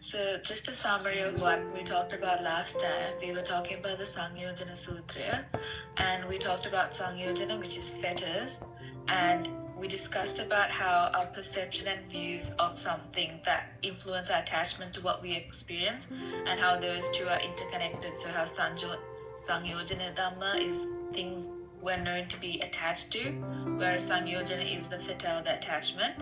So, just a summary of what we talked about last time. We were talking about the Sangyojana Sutra, and we talked about Sangyojana, which is fetters, and we discussed about how our perception and views of something that influence our attachment to what we experience, and how those two are interconnected. So, how Sangyojana Dhamma is things we're known to be attached to, whereas Sangyojana is the fetter, the attachment.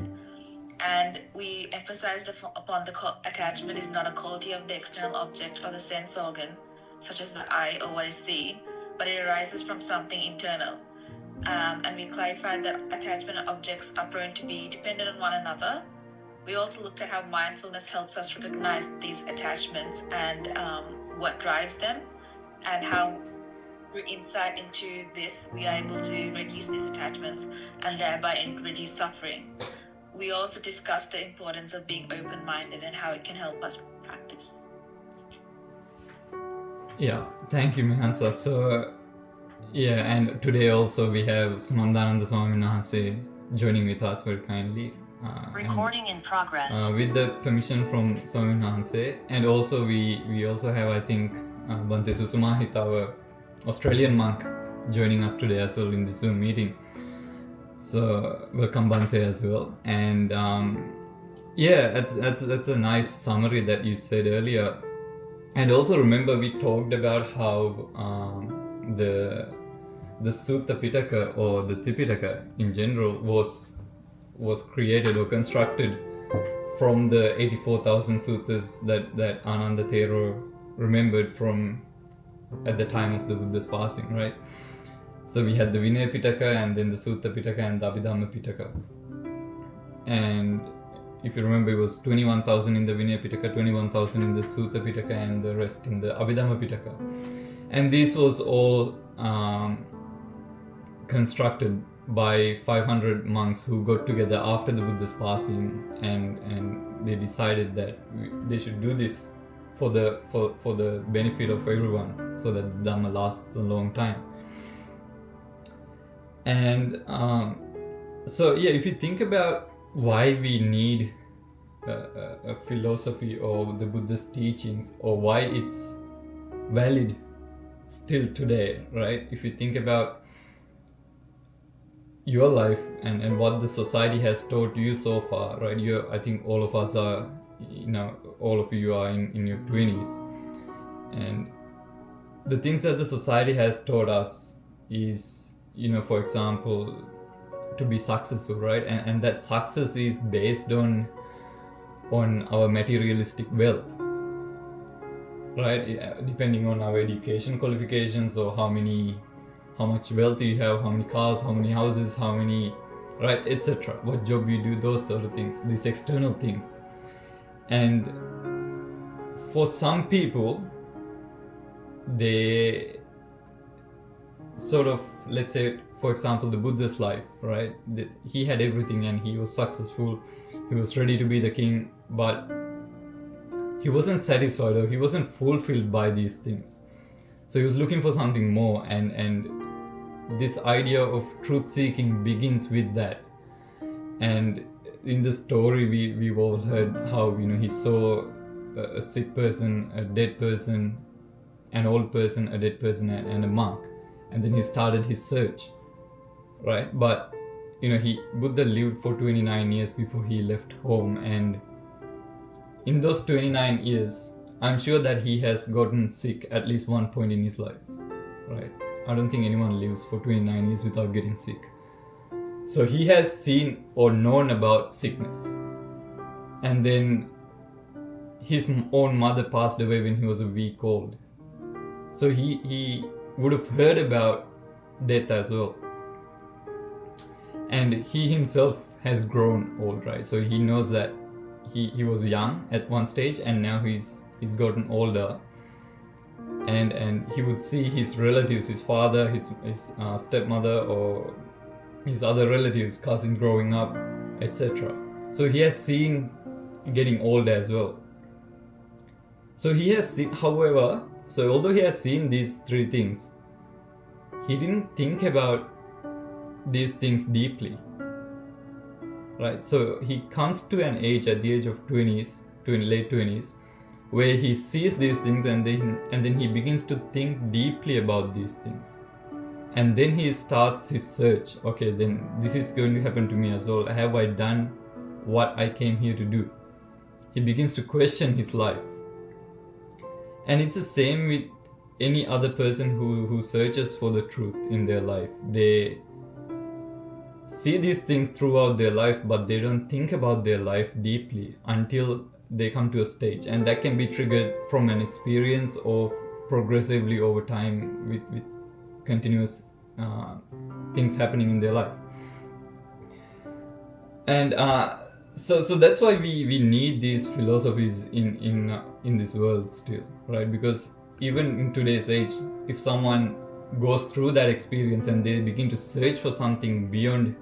And we emphasized upon the attachment is not a quality of the external object or the sense organ, such as the eye or what is seen, but it arises from something internal. And we clarified that attachment objects are prone to be dependent on one another. We also looked at how mindfulness helps us recognize these attachments and what drives them, and how through insight into this, we are able to reduce these attachments and thereby reduce suffering. We also discussed the importance of being open-minded and how it can help us practice. Yeah, thank you, Mihansa. So, yeah, and today also we have Sumandananda Swami Nahanse joining with us very kindly. Recording in progress. With the permission from Swami Nahanse, and also we also have, I think, Bhante Susumahit, our Australian monk, joining us today as well in this Zoom meeting. So welcome, Bhante, as well. And yeah, that's a nice summary that you said earlier. And also remember, we talked about how the Sutta Pitaka or the Tipitaka in general was created or constructed from the 84,000 suttas that Ananda Thero remembered from at the time of the Buddha's passing, right? So we had the Vinaya Pitaka, and then the Sutta Pitaka and the Abhidhamma Pitaka. And if you remember, it was 21,000 in the Vinaya Pitaka, 21,000 in the Sutta Pitaka, and the rest in the Abhidhamma Pitaka. And this was all constructed by 500 monks who got together after the Buddha's passing, and they decided that they should do this for the benefit of everyone, so that the Dhamma lasts a long time. And so yeah, if you think about why we need a philosophy or the Buddha's teachings, or why it's valid still today, right? If you think about your life and what the society has taught you so far, right? I think all of us are, all of you are in your 20s, and the things that the society has taught us is, for example, to be successful, right? And that success is based on our materialistic wealth, right? Depending on our education qualifications, or how much wealth you have, how many cars, how many houses, how many, right, etc. What job you do, those sort of things, these external things. And for some people, they sort of, let's say, for example, the Buddha's life, right? He had everything and he was successful. He was ready to be the king, but he wasn't satisfied, or he wasn't fulfilled by these things. So he was looking for something more, and this idea of truth seeking begins with that. And in the story, we've all heard how, he saw a sick person, a dead person, an old person, a dead person, and a monk, and then he started his search, right? But Buddha lived for 29 years before he left home, and in those 29 years, I'm sure that he has gotten sick at least one point in his life, right? I don't think anyone lives for 29 years without getting sick. So he has seen or known about sickness. And then his own mother passed away when he was a week old. So he would have heard about death as well. And he himself has grown old, right? So he knows that he was young at one stage, and now he's gotten older. And he would see his relatives, his father, his stepmother, or his other relatives, cousins growing up, etc. So he has seen getting old as well. So he has seen, however, although he has seen these three things, he didn't think about these things deeply, right? So he comes to an age, at the age of late 20s, where he sees these things and then he begins to think deeply about these things. And then he starts his search. Okay, then this is going to happen to me as well. Have I done what I came here to do? He begins to question his life. And it's the same with any other person who searches for the truth in their life. They see these things throughout their life, but they don't think about their life deeply until they come to a stage. And that can be triggered from an experience of progressively over time with continuous things happening in their life. And so that's why we need these philosophies in this world still, right? Because even in today's age, if someone goes through that experience and they begin to search for something beyond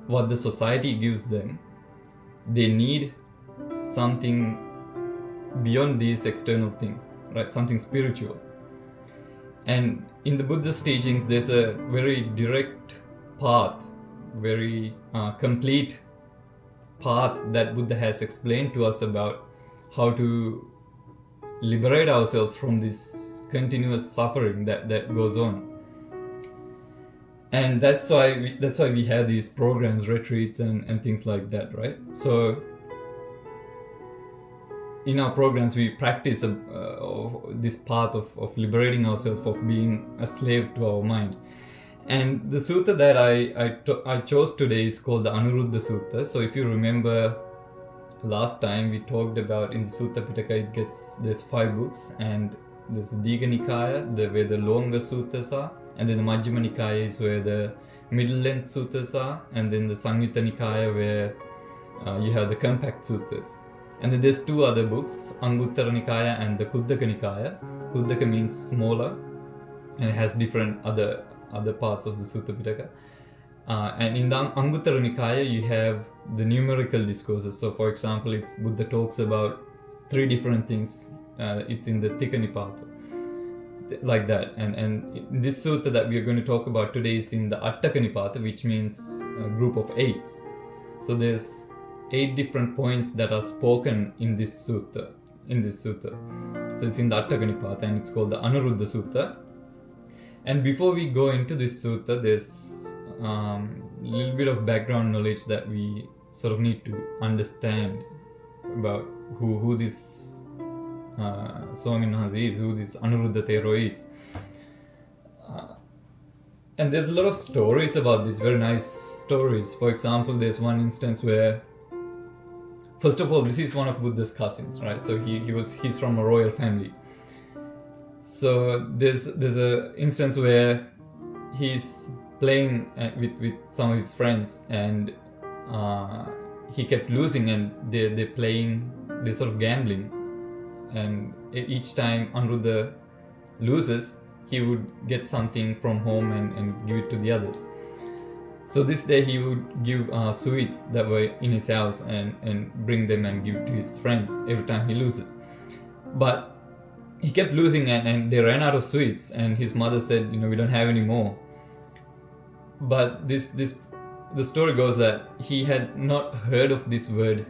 what the society gives them, they need something beyond these external things, right? Something spiritual. And in the Buddha's teachings, there's a very direct path, very complete path that Buddha has explained to us about how to liberate ourselves from this continuous suffering that goes on. And that's why we have these programs, retreats and things like that, right? So in our programs we practice this path of liberating ourselves, of being a slave to our mind. And the sutta that I chose today is called the Anuruddha Sutta. So if you remember last time we talked about in the Sutta Pitaka, there's 5 books, and there's the Digha Nikaya, where the longer suttas are, and then the Majjhima Nikaya is where the middle-length suttas are, and then the Samyutta Nikaya where you have the compact suttas. And then there's 2 other books, Anguttara Nikaya and the Kuddaka Nikaya. Kuddaka means smaller, and it has different other parts of the Sutta Pitaka. And in the Anguttara Nikaya, you have the numerical discourses. So, for example, if Buddha talks about 3 different things, it's in the Tika Nipata, like that. And in this sutta that we are going to talk about today is in the Attaka Nipata, which means a group of 8s. So there's 8 different points that are spoken in this sutta. So it's in the Attaka Nipata, and it's called the Anuruddha Sutta. And before we go into this sutta, there's a little bit of background knowledge that we sort of need to understand about who this Swamin Wahanse is, who this Anuruddha Thero is. And there's a lot of stories about this, very nice stories. For example, there's one instance where, first of all, this is one of Buddha's cousins, right? So he's from a royal family. So there's a instance where he's playing with some of his friends, and he kept losing, and they're sort of gambling, and each time Anuruddha loses, he would get something from home and give it to the others. So this day he would give sweets that were in his house and bring them and give to his friends every time he loses. But he kept losing, and they ran out of sweets, and his mother said, we don't have any more. But the story goes that he had not heard of this word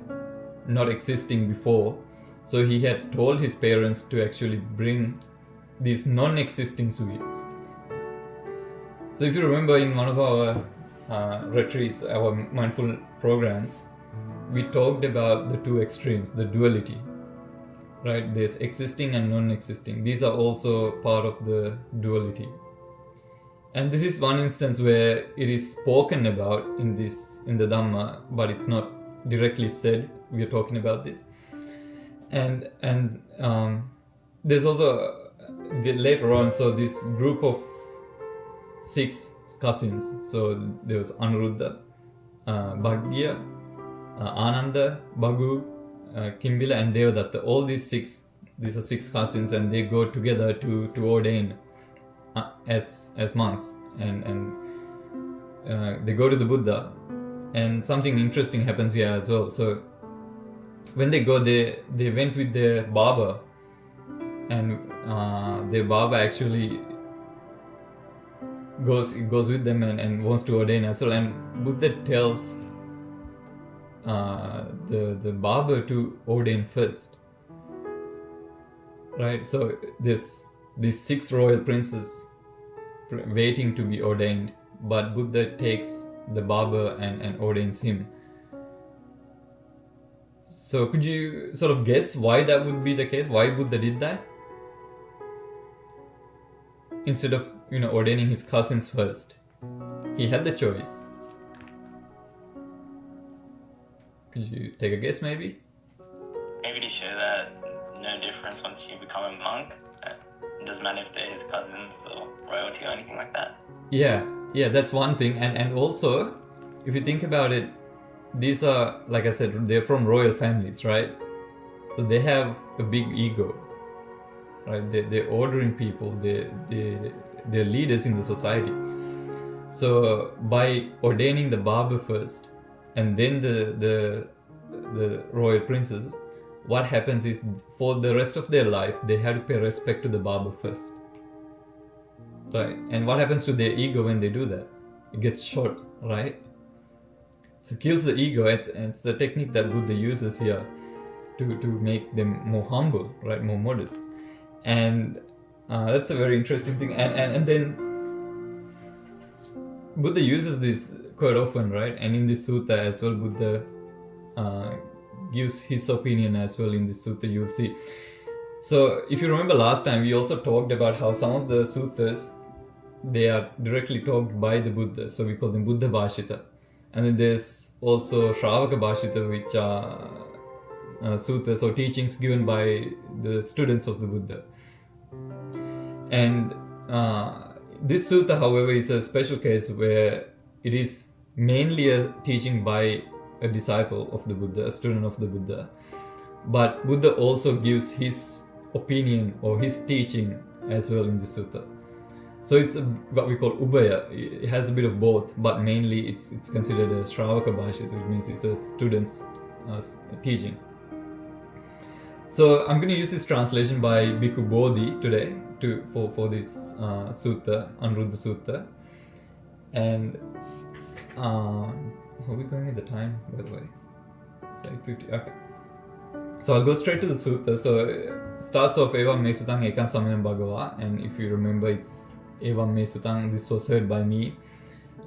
not existing before, so he had told his parents to actually bring these non-existing sweets. So if you remember, in one of our retreats, our mindful programs, we talked about the 2 extremes, the duality, right? There's existing and non-existing. These are also part of the duality. And this is one instance where it is spoken about in the Dhamma, but it's not directly said. We are talking about this. And there's also later on, so this group of 6 cousins. So there was Anuruddha, Bhagya, Ananda, Bhagu, Kimbila, and Devadatta. All these are 6 cousins, and they go together to ordain as monks, and they go to the Buddha, and something interesting happens here as well. So when they go, they went with their barber, and their barber actually goes with them and wants to ordain as well. And Buddha tells the barber to ordain first. right? So there's these 6 royal princes waiting to be ordained, but Buddha takes the barber and ordains him. So could you sort of guess why that would be the case? Why Buddha did that? Instead of, ordaining his cousins first. He had the choice. Could you take a guess maybe? Maybe to show that no difference once you become a monk. It doesn't matter if they're his cousins or royalty or anything like that. Yeah, that's one thing. And also, if you think about it, these are, like I said, they're from royal families, right? So they have a big ego, right? They're ordering people, they're leaders in the society. So by ordaining the barber first and then the royal princes, what happens is for the rest of their life they have to pay respect to the barber first, right? And what happens to their ego when they do that? It gets short, right? So kills the ego. It's a technique that Buddha uses here to make them more humble, right? More modest. And that's a very interesting thing. And then Buddha uses this quite often, right? And in this sutta as well, Buddha gives his opinion as well in this sutta, you'll see. So if you remember last time, we also talked about how some of the suttas, they are directly talked by the Buddha. So we call them Buddha Bhashita. And then there's also Shravaka Bhashita, which are suttas or teachings given by the students of the Buddha. And this sutta, however, is a special case where it is mainly a teaching by a disciple of the Buddha, a student of the Buddha. But Buddha also gives his opinion or his teaching as well in the sutta. So it's what we call ubaya. It has a bit of both, but mainly it's considered a Shravaka Bhashita, which means it's a student's teaching. So I'm going to use this translation by Bhikkhu Bodhi today for this sutta, Anuruddha Sutta. And how are we going at the time, by the way? It's 8:50. Okay. So I'll go straight to the sutta. So it starts off Evam me sutang ekam samayam bhagava, and if you remember, it's Evam me sutang, this was heard by me,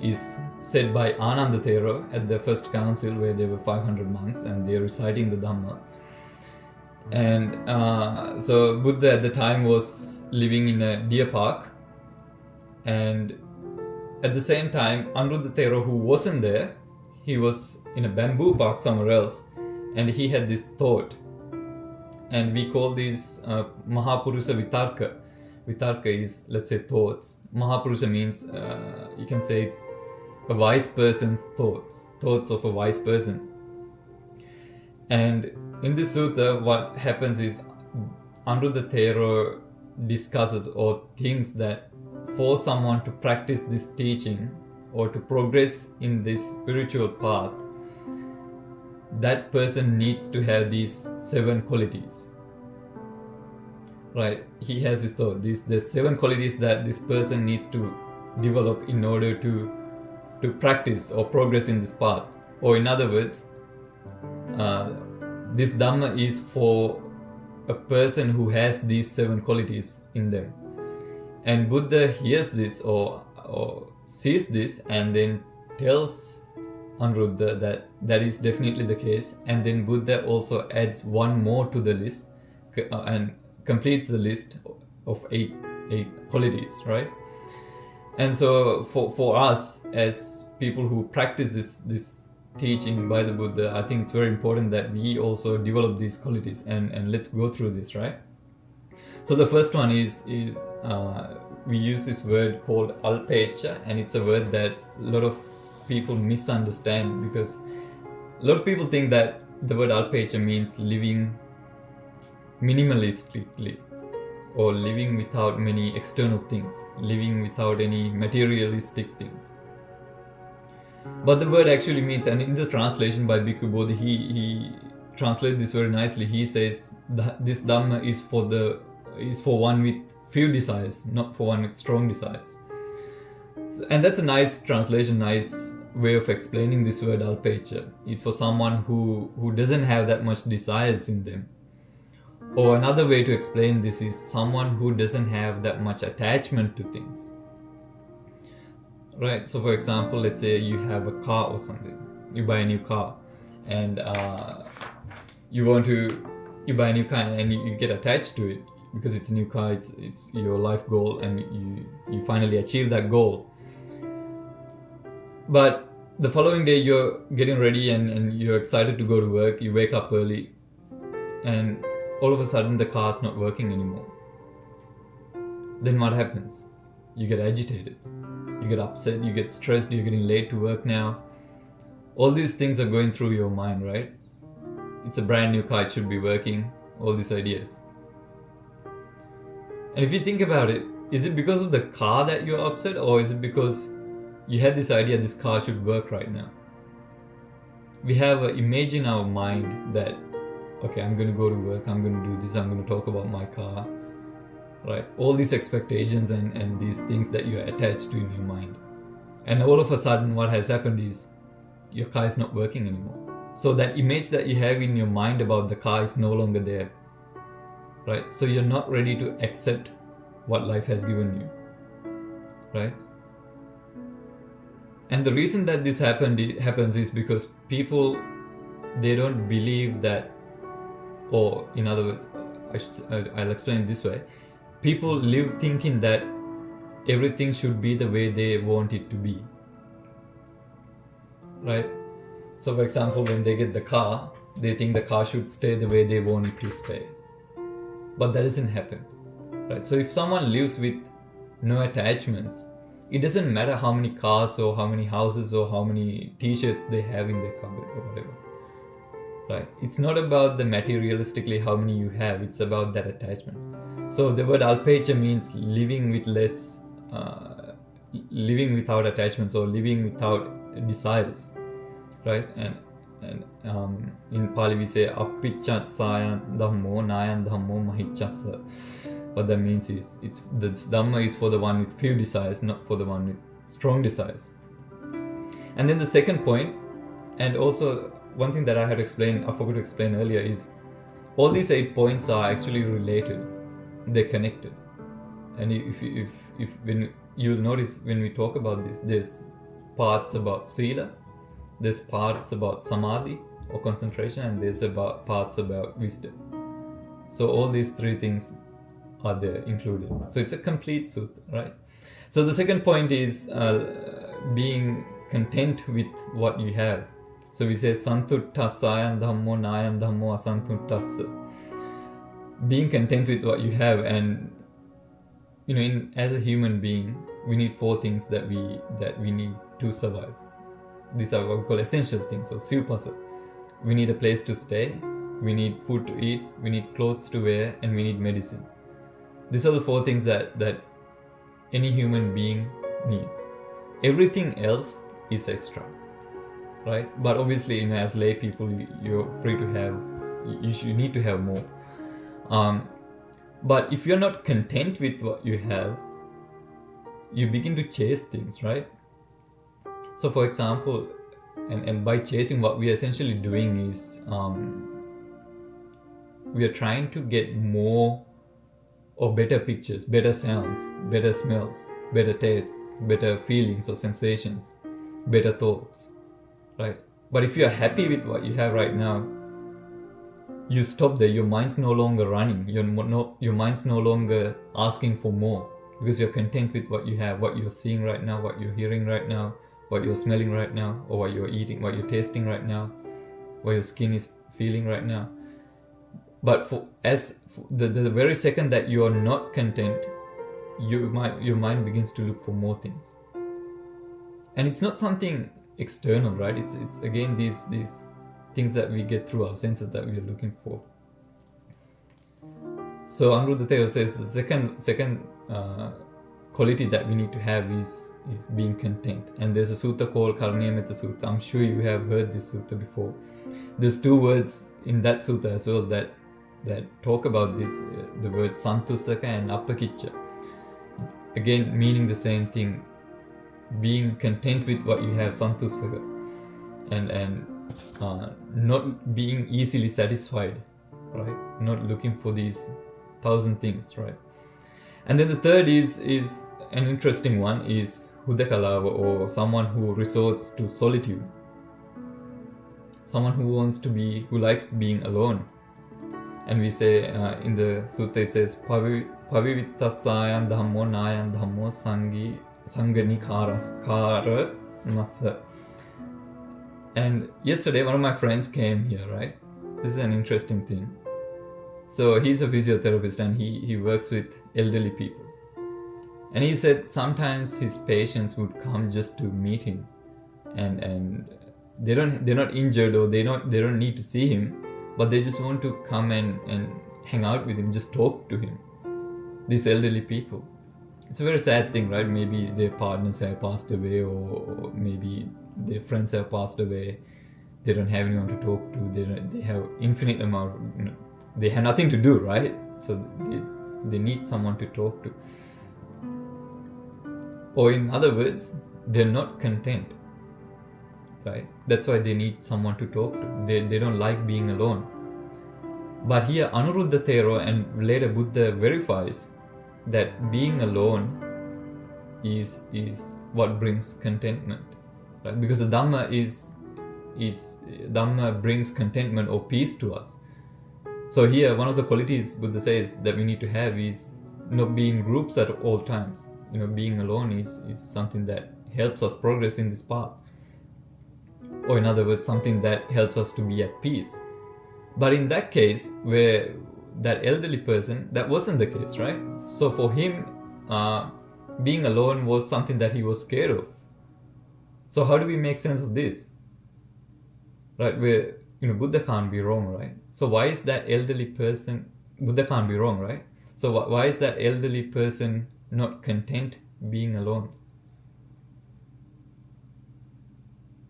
is said by Ananda Thero at the first council where there were 500 monks and they're reciting the Dhamma. And so Buddha at the time was living in a deer park, and at the same time Anuruddha Thero, who wasn't there, he was in a bamboo park somewhere else, and he had this thought, and we call these Mahapurusha Vitarka. Vitarka is, let's say, thoughts. Mahapurusha means, you can say it's a wise person's thoughts of a wise person. And in this sutta, what happens is Anuruddha Thero discusses or thinks that for someone to practice this teaching or to progress in this spiritual path, that person needs to have these 7 qualities. Right? He has this thought. There's 7 qualities that this person needs to develop in order to practice or progress in this path. Or in other words, this Dhamma is for a person who has these 7 qualities in them. And Buddha hears this or sees this and then tells Anuruddha that is definitely the case. And then Buddha also adds 1 more to the list and completes the list of 8 qualities, right? And so for us as people who practice this teaching by the Buddha, I think it's very important that we also develop these qualities, and let's go through this, right? So the first one is we use this word called alpecha, and it's a word that a lot of people misunderstand, because a lot of people think that the word alpecha means living minimalistically, or living without many external things, living without any materialistic things. But the word actually means, and in the translation by Bhikkhu Bodhi, he translates this very nicely. He says that this Dhamma is for one with few desires, not for one with strong desires. And that's a nice translation, nice way of explaining this word alpecha. It's for someone who doesn't have that much desires in them, Or another way to explain this is someone who doesn't have that much attachment to things. Right? So for example, let's say you have a car or something. You buy a new car and you buy a new car and you get attached to it because it's a new car, it's your life goal, and you finally achieve that goal. But the following day you're getting ready and you're excited to go to work, you wake up early, and all of a sudden the car's not working anymore. Then what happens? You get agitated, you get upset, you get stressed, you're getting late to work now. All these things are going through your mind, right? It's a brand new car, it should be working, all these ideas. And if you think about it, is it because of the car that you're upset, or is it because you had this idea this car should work right now? We have an image in our mind that, okay, I'm going to go to work, I'm going to do this, I'm going to talk about my car, right? All these expectations and these things that you're attached to in your mind. And all of a sudden what has happened is your car is not working anymore. So that image that you have in your mind about the car is no longer there, right? So you're not ready to accept what life has given you, right? And the reason that this happens is because people, they don't believe that, or in other words, I'll explain it this way. People live thinking that everything should be the way they want it to be, right? So for example, when they get the car, they think the car should stay the way they want it to stay. But that doesn't happen, right? So if someone lives with no attachments, it doesn't matter how many cars or how many houses or how many t-shirts they have in their cupboard or whatever, right? It's not about the materialistically how many you have, it's about that attachment. So the word alpecha means living with less, living without attachments or living without desires, right? And in Pali we say apichat sayan dhammo nayan dhammo mahichasa. What that means is this dhamma is for the one with few desires, not for the one with strong desires. And then the second point, and also one thing that I had to explain, I forgot to explain earlier, is all these 8 points are actually related. They're connected. And if when you'll notice when we talk about this, there's parts about sila, there's parts about samadhi or concentration, and there's parts about wisdom. So all these 3 things are there included. So it's a complete sutta, right? So the second point is being content with what you have. So we say santuttassayan dhammo nayan dhammo asantutassa. Being content with what you have. And as a human being, we need 4 things that we need to survive. These are what we call essential things, so sivpasa. We need a place to stay, we need food to eat, we need clothes to wear, and we need medicine. These are the 4 things that any human being needs. Everything else is extra, right? But obviously, as lay people, you're free to have, you need to have more. But if you're not content with what you have, you begin to chase things, right? So for example, and by chasing, what we are essentially doing is we are trying to get more or better pictures, better sounds, better smells, better tastes, better feelings or sensations, better thoughts, right? But if you are happy with what you have right now, you stop there. Your mind's no longer running. Your mind's no longer asking for more, because you're content with what you have, what you're seeing right now, what you're hearing right now, what you're smelling right now, or what you're eating, what you're tasting right now, what your skin is feeling right now. But the very second that you are not content, your mind begins to look for more things. And it's not something external, right? It's again these things that we get through our senses that we are looking for. So Anuruddha says the second quality that we need to have is being content. And there's a sutta called Karniyametta Sutta. I'm sure you have heard this sutta before. There's 2 words in that sutta as well that talk about this, the word santussaka and appakicca. Again, meaning the same thing, being content with what you have, santussaka, and not being easily satisfied, right? Not looking for these 1,000 things, right? And then the third is an interesting one, is Hudakala, or someone who resorts to solitude. Someone who likes being alone. And we say in the sutta, it says, Pavivittassayan dhammo nayan dhammo sanganikara massa. And yesterday, one of my friends came here, right? This is an interesting thing. So he's a physiotherapist and he works with elderly people. And he said sometimes his patients would come just to meet him, and they're not injured, or they don't need to see him, but they just want to come and hang out with him, just talk to him. These elderly people. It's a very sad thing, right? Maybe their partners have passed away, or maybe their friends have passed away. They don't have anyone to talk to. They have infinite amount, they have nothing to do, right? So they need someone to talk to. Or in other words, they're not content, right? That's why they need someone to talk to. They don't like being alone. But here Anuruddha Thero and later Buddha verifies that being alone is what brings contentment, right? Because the Dhamma Dhamma brings contentment or peace to us. So here, one of the qualities Buddha says that we need to have is not be in groups at all times. Being alone is something that helps us progress in this path. Or in other words, something that helps us to be at peace. But in that case, where that elderly person, that wasn't the case, right? So for him, being alone was something that he was scared of. So how do we make sense of this? Right, where Buddha can't be wrong, right? So why is that elderly person, Buddha can't be wrong, right? So why is that elderly person not content being alone?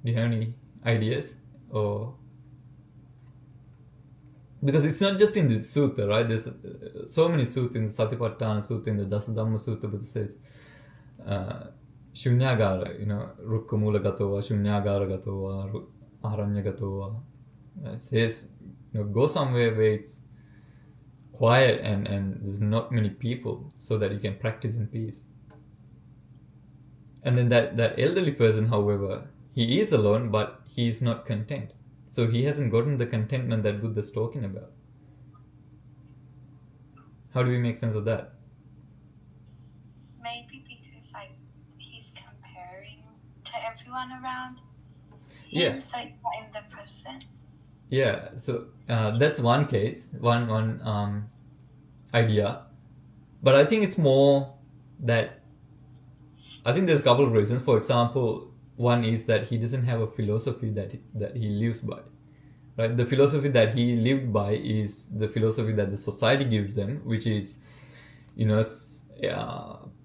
Do you have any ideas? Or because it's not just in this sutta, right? There's so many sutta, in the Satipatthana Sutta, in the Dasadhamma Sutta, Buddha says Shunyagara, Rukkamula Gatova, Shunyagara Gatova, Aranya Gatova. Says, go somewhere where it's quiet and there's not many people, so that you can practice in peace. And then that elderly person, however, he is alone, but he is not content. So he hasn't gotten the contentment that Buddha's talking about. How do we make sense of that? Maybe because he's comparing to everyone around him, yeah. So he's not in the present. Yeah, so that's one case, one idea. But I think it's more that, I think there's a couple of reasons. For example, one is that he doesn't have a philosophy that he lives by, right? The philosophy that he lived by is the philosophy that the society gives them, which is,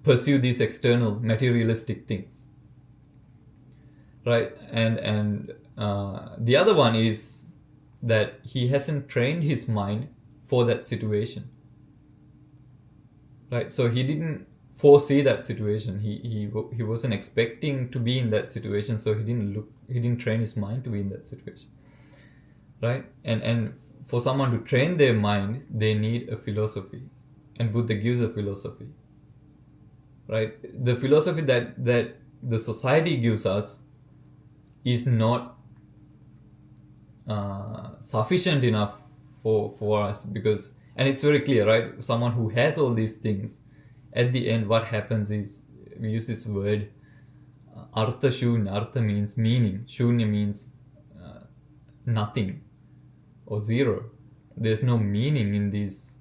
pursue these external materialistic things, right? And the other one is that he hasn't trained his mind for that situation, right? So he didn't foresee that situation. He wasn't expecting to be in that situation, so he didn't train his mind to be in that situation, right? And for someone to train their mind, they need a philosophy, and Buddha gives a philosophy, right? The philosophy that the society gives us is not sufficient enough for us, because, and it's very clear, right? Someone who has all these things, at the end what happens is, we use this word artha shunya. Artha means meaning, shunya means nothing or zero. There's no meaning in these.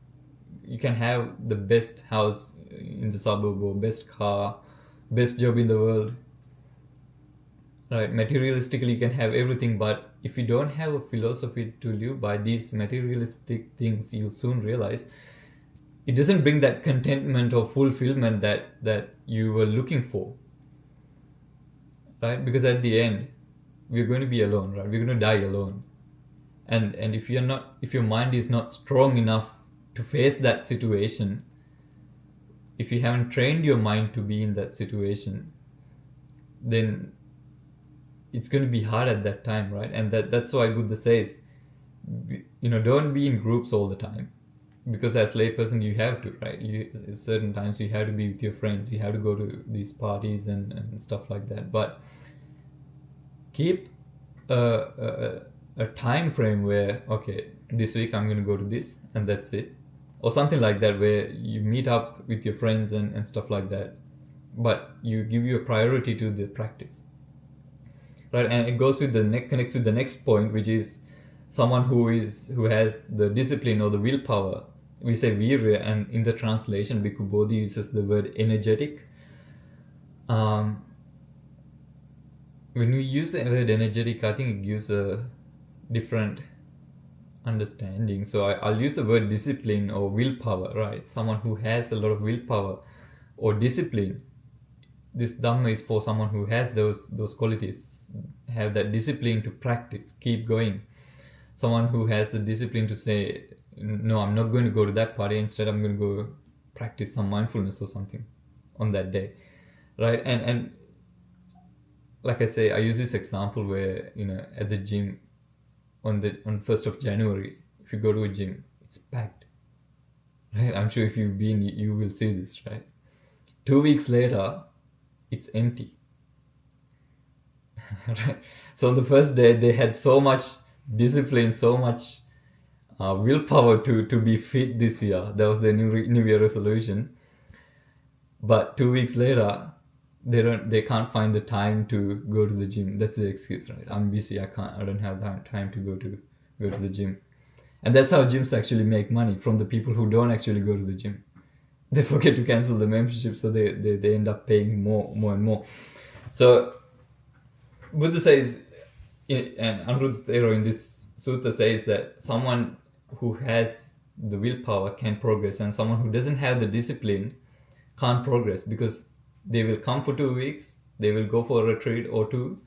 You can have the best house in the suburb, or best car, best job in the world, right? Materialistically you can have everything, but if you don't have a philosophy to live by these materialistic things, you'll soon realize it doesn't bring that contentment or fulfillment that you were looking for, right? Because at the end, we're going to be alone, right? We're going to die alone. And if your mind is not strong enough to face that situation, if you haven't trained your mind to be in that situation, then it's going to be hard at that time, right? And that's why Buddha says don't be in groups all the time, because as layperson you have to, right? Certain times you have to be with your friends, you have to go to these parties and stuff like that, but keep a time frame where, okay, this week I'm going to go to this and that's it, or something like that, where you meet up with your friends and stuff like that, but you give your priority to the practice, right? And it goes with connects with the next point, which is someone who has the discipline or the willpower. We say virya, and in the translation Bhikkhu Bodhi uses the word energetic. When we use the word energetic, I think it gives a different understanding. So I'll use the word discipline or willpower, right? Someone who has a lot of willpower or discipline. This Dhamma is for someone who has those qualities, have that discipline to practice, keep going. Someone who has the discipline to say, no, I'm not going to go to that party, instead I'm going to go practice some mindfulness or something on that day, right? And like I say, I use this example where, at the gym on 1st of January, if you go to a gym, it's packed, right? I'm sure if you've been, you will see this, right? 2 weeks later, it's empty. Right? So on the first day, they had so much discipline, so much willpower to be fit this year. That was their new year resolution. But 2 weeks later, they can't find the time to go to the gym. That's the excuse, right? I'm busy. I don't have time to go to the gym. And that's how gyms actually make money, from the people who don't actually go to the gym. They forget to cancel the membership, so they end up paying more and more. So Buddha says, and Anuruddha in this sutta says that someone who has the willpower can progress, and someone who doesn't have the discipline can't progress, because they will come for 2 weeks, they will go for a retreat or two,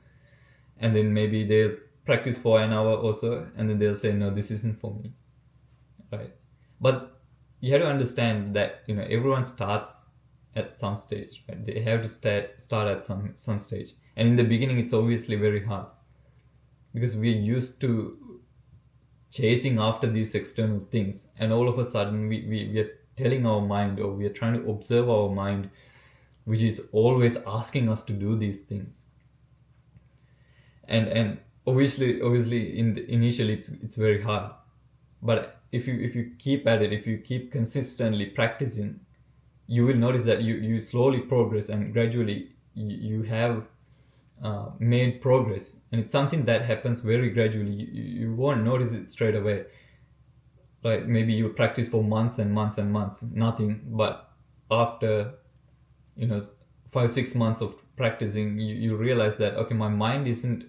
and then maybe they'll practice for an hour or so, and then they'll say, no, this isn't for me, right? But you have to understand that everyone starts at some stage, right? They have to start at some stage, and in the beginning it's obviously very hard, because we're used to chasing after these external things, and all of a sudden we are telling our mind, or we are trying to observe our mind, which is always asking us to do these things. And obviously initially it's very hard, but if you keep at it, if you keep consistently practicing, you will notice that you slowly progress, and gradually you have made progress. And it's something that happens very gradually. You won't notice it straight away. Like maybe you practice for months and months and months, nothing, but after 5-6 months of practicing, you realize that, okay, my mind isn't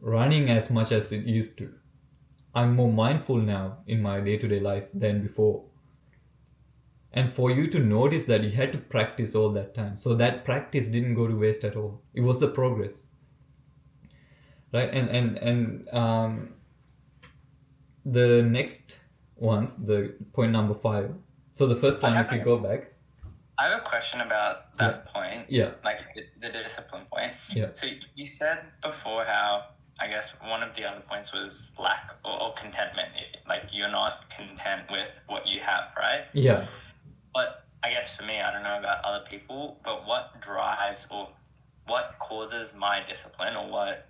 running as much as it used to. I'm more mindful now in my day-to-day life than before. And for you to notice that, you had to practice all that time. So that practice didn't go to waste at all. It was the progress, right? And the next ones, the point number 5. So the first one, if you go back. I have a question about that point. Yeah. Like the discipline point. Yeah. So you said before how, I guess one of the other points was lack or contentment. Like you're not content with what you have, right? Yeah. But I guess for me, I don't know about other people, but what drives or what causes my discipline, or what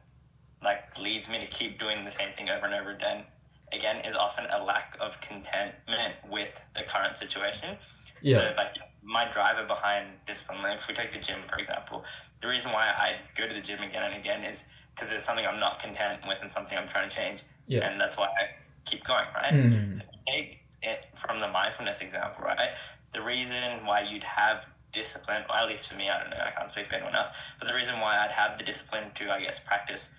leads me to keep doing the same thing over and over again is often a lack of contentment with the current situation. Yeah. So my driver behind discipline, if we take the gym, for example, the reason why I go to the gym again and again is because there's something I'm not content with and something I'm trying to change. Yeah. And that's why I keep going, right? Mm-hmm. So if you take it from the mindfulness example, right? The reason why you'd have discipline, or at least for me, I don't know, I can't speak for anyone else, but the reason why I'd have the discipline to, I guess, practice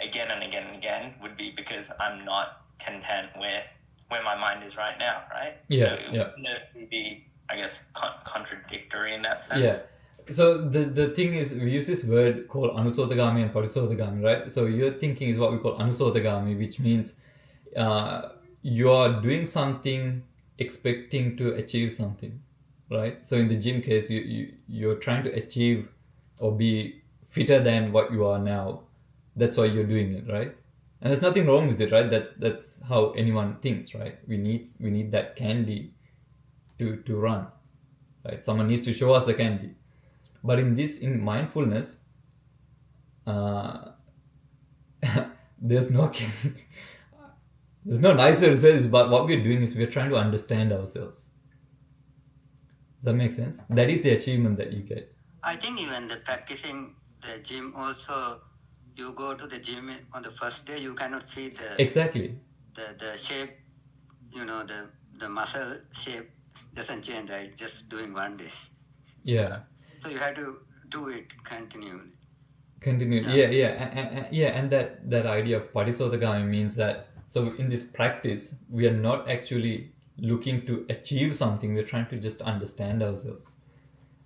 again and again and again would be because I'm not content with where my mind is right now, right? Yeah, so it would be, I guess, contradictory in that sense. Yeah. So the thing is, we use this word called anusotagami and parisotagami, right? So your thinking is what we call anusotagami, which means you are doing something expecting to achieve something, right? So in the gym case, you're trying to achieve or be fitter than what you are now. That's why you're doing it, right? And there's nothing wrong with it, right? That's how anyone thinks, right? We need that candy to run, right? Someone needs to show us the candy. But in mindfulness, there's no there's no nice way to say this, but what we're doing is we're trying to understand ourselves. Does that make sense? That is the achievement that you get. I think even the practicing the gym also, you go to the gym on the first day, you cannot see the Exactly. the shape, the muscle shape doesn't change, right? Just doing one day. Yeah. So you have to do it continually. And that idea of Patisotagami means that, so in this practice we are not actually looking to achieve something, we're trying to just understand ourselves,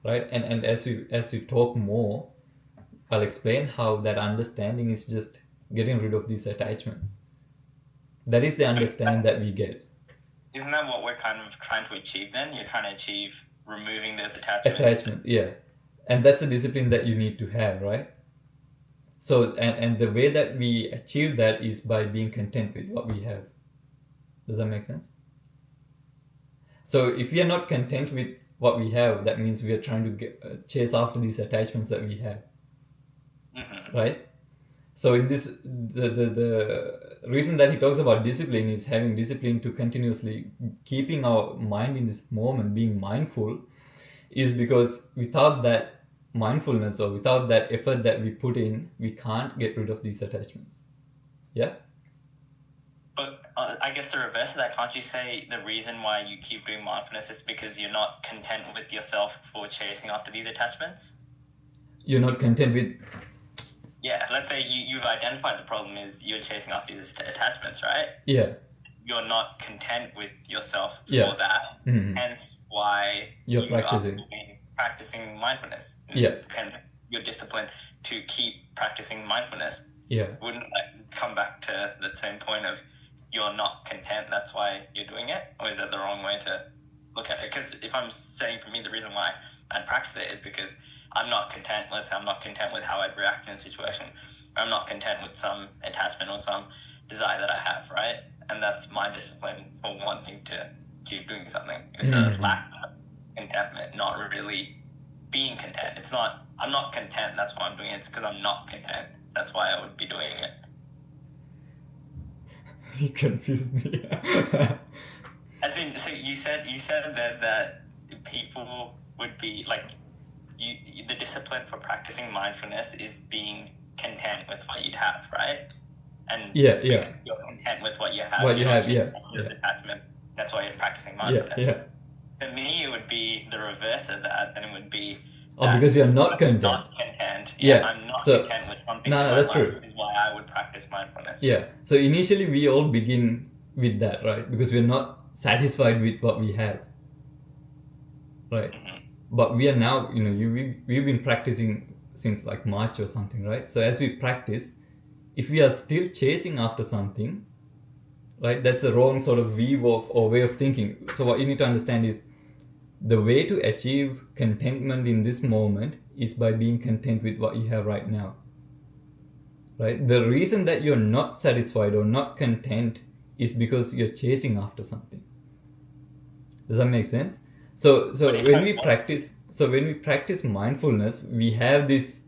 right? And as we talk more, I'll explain how that understanding is just getting rid of these attachments. That is the understanding that we get. Isn't that what we're kind of trying to achieve then? You're trying to achieve removing those attachments. Yeah. And that's a discipline that you need to have, right? So, and the way that we achieve that is by being content with what we have. Does that make sense? So if we are not content with what we have, that means we are trying to chase after these attachments that we have. Mm-hmm. Right? So in this, the reason that he talks about discipline is having discipline to continuously keeping our mind in this moment, being mindful, is because without that mindfulness or without that effort that we put in, we can't get rid of these attachments. Yeah? But I guess the reverse of that, can't you say the reason why you keep doing mindfulness is because you're not content with yourself for chasing after these attachments? You're not content with... Yeah, let's say you've identified the problem is you're chasing after these attachments, right? Yeah. You're not content with yourself for that. Mm-hmm. Hence why you're practicing mindfulness. Yeah. And your discipline to keep practicing mindfulness. Yeah. Wouldn't that come back to that same point of you're not content, that's why you're doing it? Or is that the wrong way to look at it? Because if I'm saying for me the reason why I'd practice it is because I'm not content, let's say I'm not content with how I'd react in a situation, or I'm not content with some attachment or some desire that I have, right? And that's my discipline for wanting to keep doing something. It's a lack of contentment, not really being content. It's not, I'm not content, that's why I'm doing it. It's because I'm not content. That's why I would be doing it. You confused me. As in, so you said that people would be like, the discipline for practicing mindfulness is being content with what you'd have, right? And you're content with what you have. Those attachments. That's why you're practicing mindfulness. Yeah. For me, it would be the reverse of that, and it would be. Because you're not content. Not content. I'm not content with something. No, that's true. Which is why I would practice mindfulness. Yeah. So initially, we all begin with that, right? Because we're not satisfied with what we have, right? Mm-hmm. But we are now, we've been practicing since like March or something, right? So as we practice, if we are still chasing after something, right, that's a wrong sort of view of or way of thinking. So what you need to understand is the way to achieve contentment in this moment is by being content with what you have right now, right? The reason that you're not satisfied or not content is because you're chasing after something. Does that make sense? So when we practice mindfulness, we have this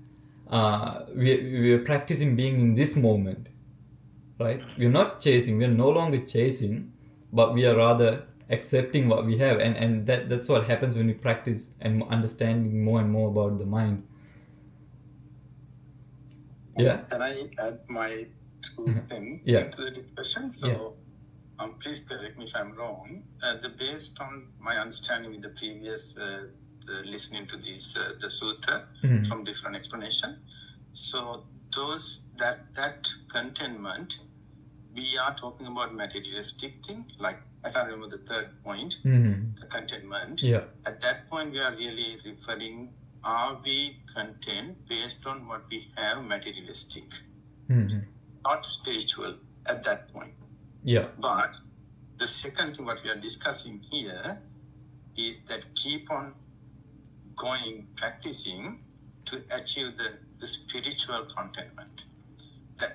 we're practicing being in this moment, right? We're not chasing, we're no longer chasing, but we are rather accepting what we have, and that's what happens when we practice and understanding more and more about the mind. Yeah. Can I add my two things into the discussion? So please correct me if I'm wrong. Based on my understanding in the previous listening to these the sutta from different explanation, so that contentment, we are talking about materialistic thing. Like I can't remember the third point, the contentment. Yeah. At that point, we are really referring: are we content based on what we have, materialistic, not spiritual at that point? Yeah. But the second thing what we are discussing here is that keep on going, practicing to achieve the spiritual contentment.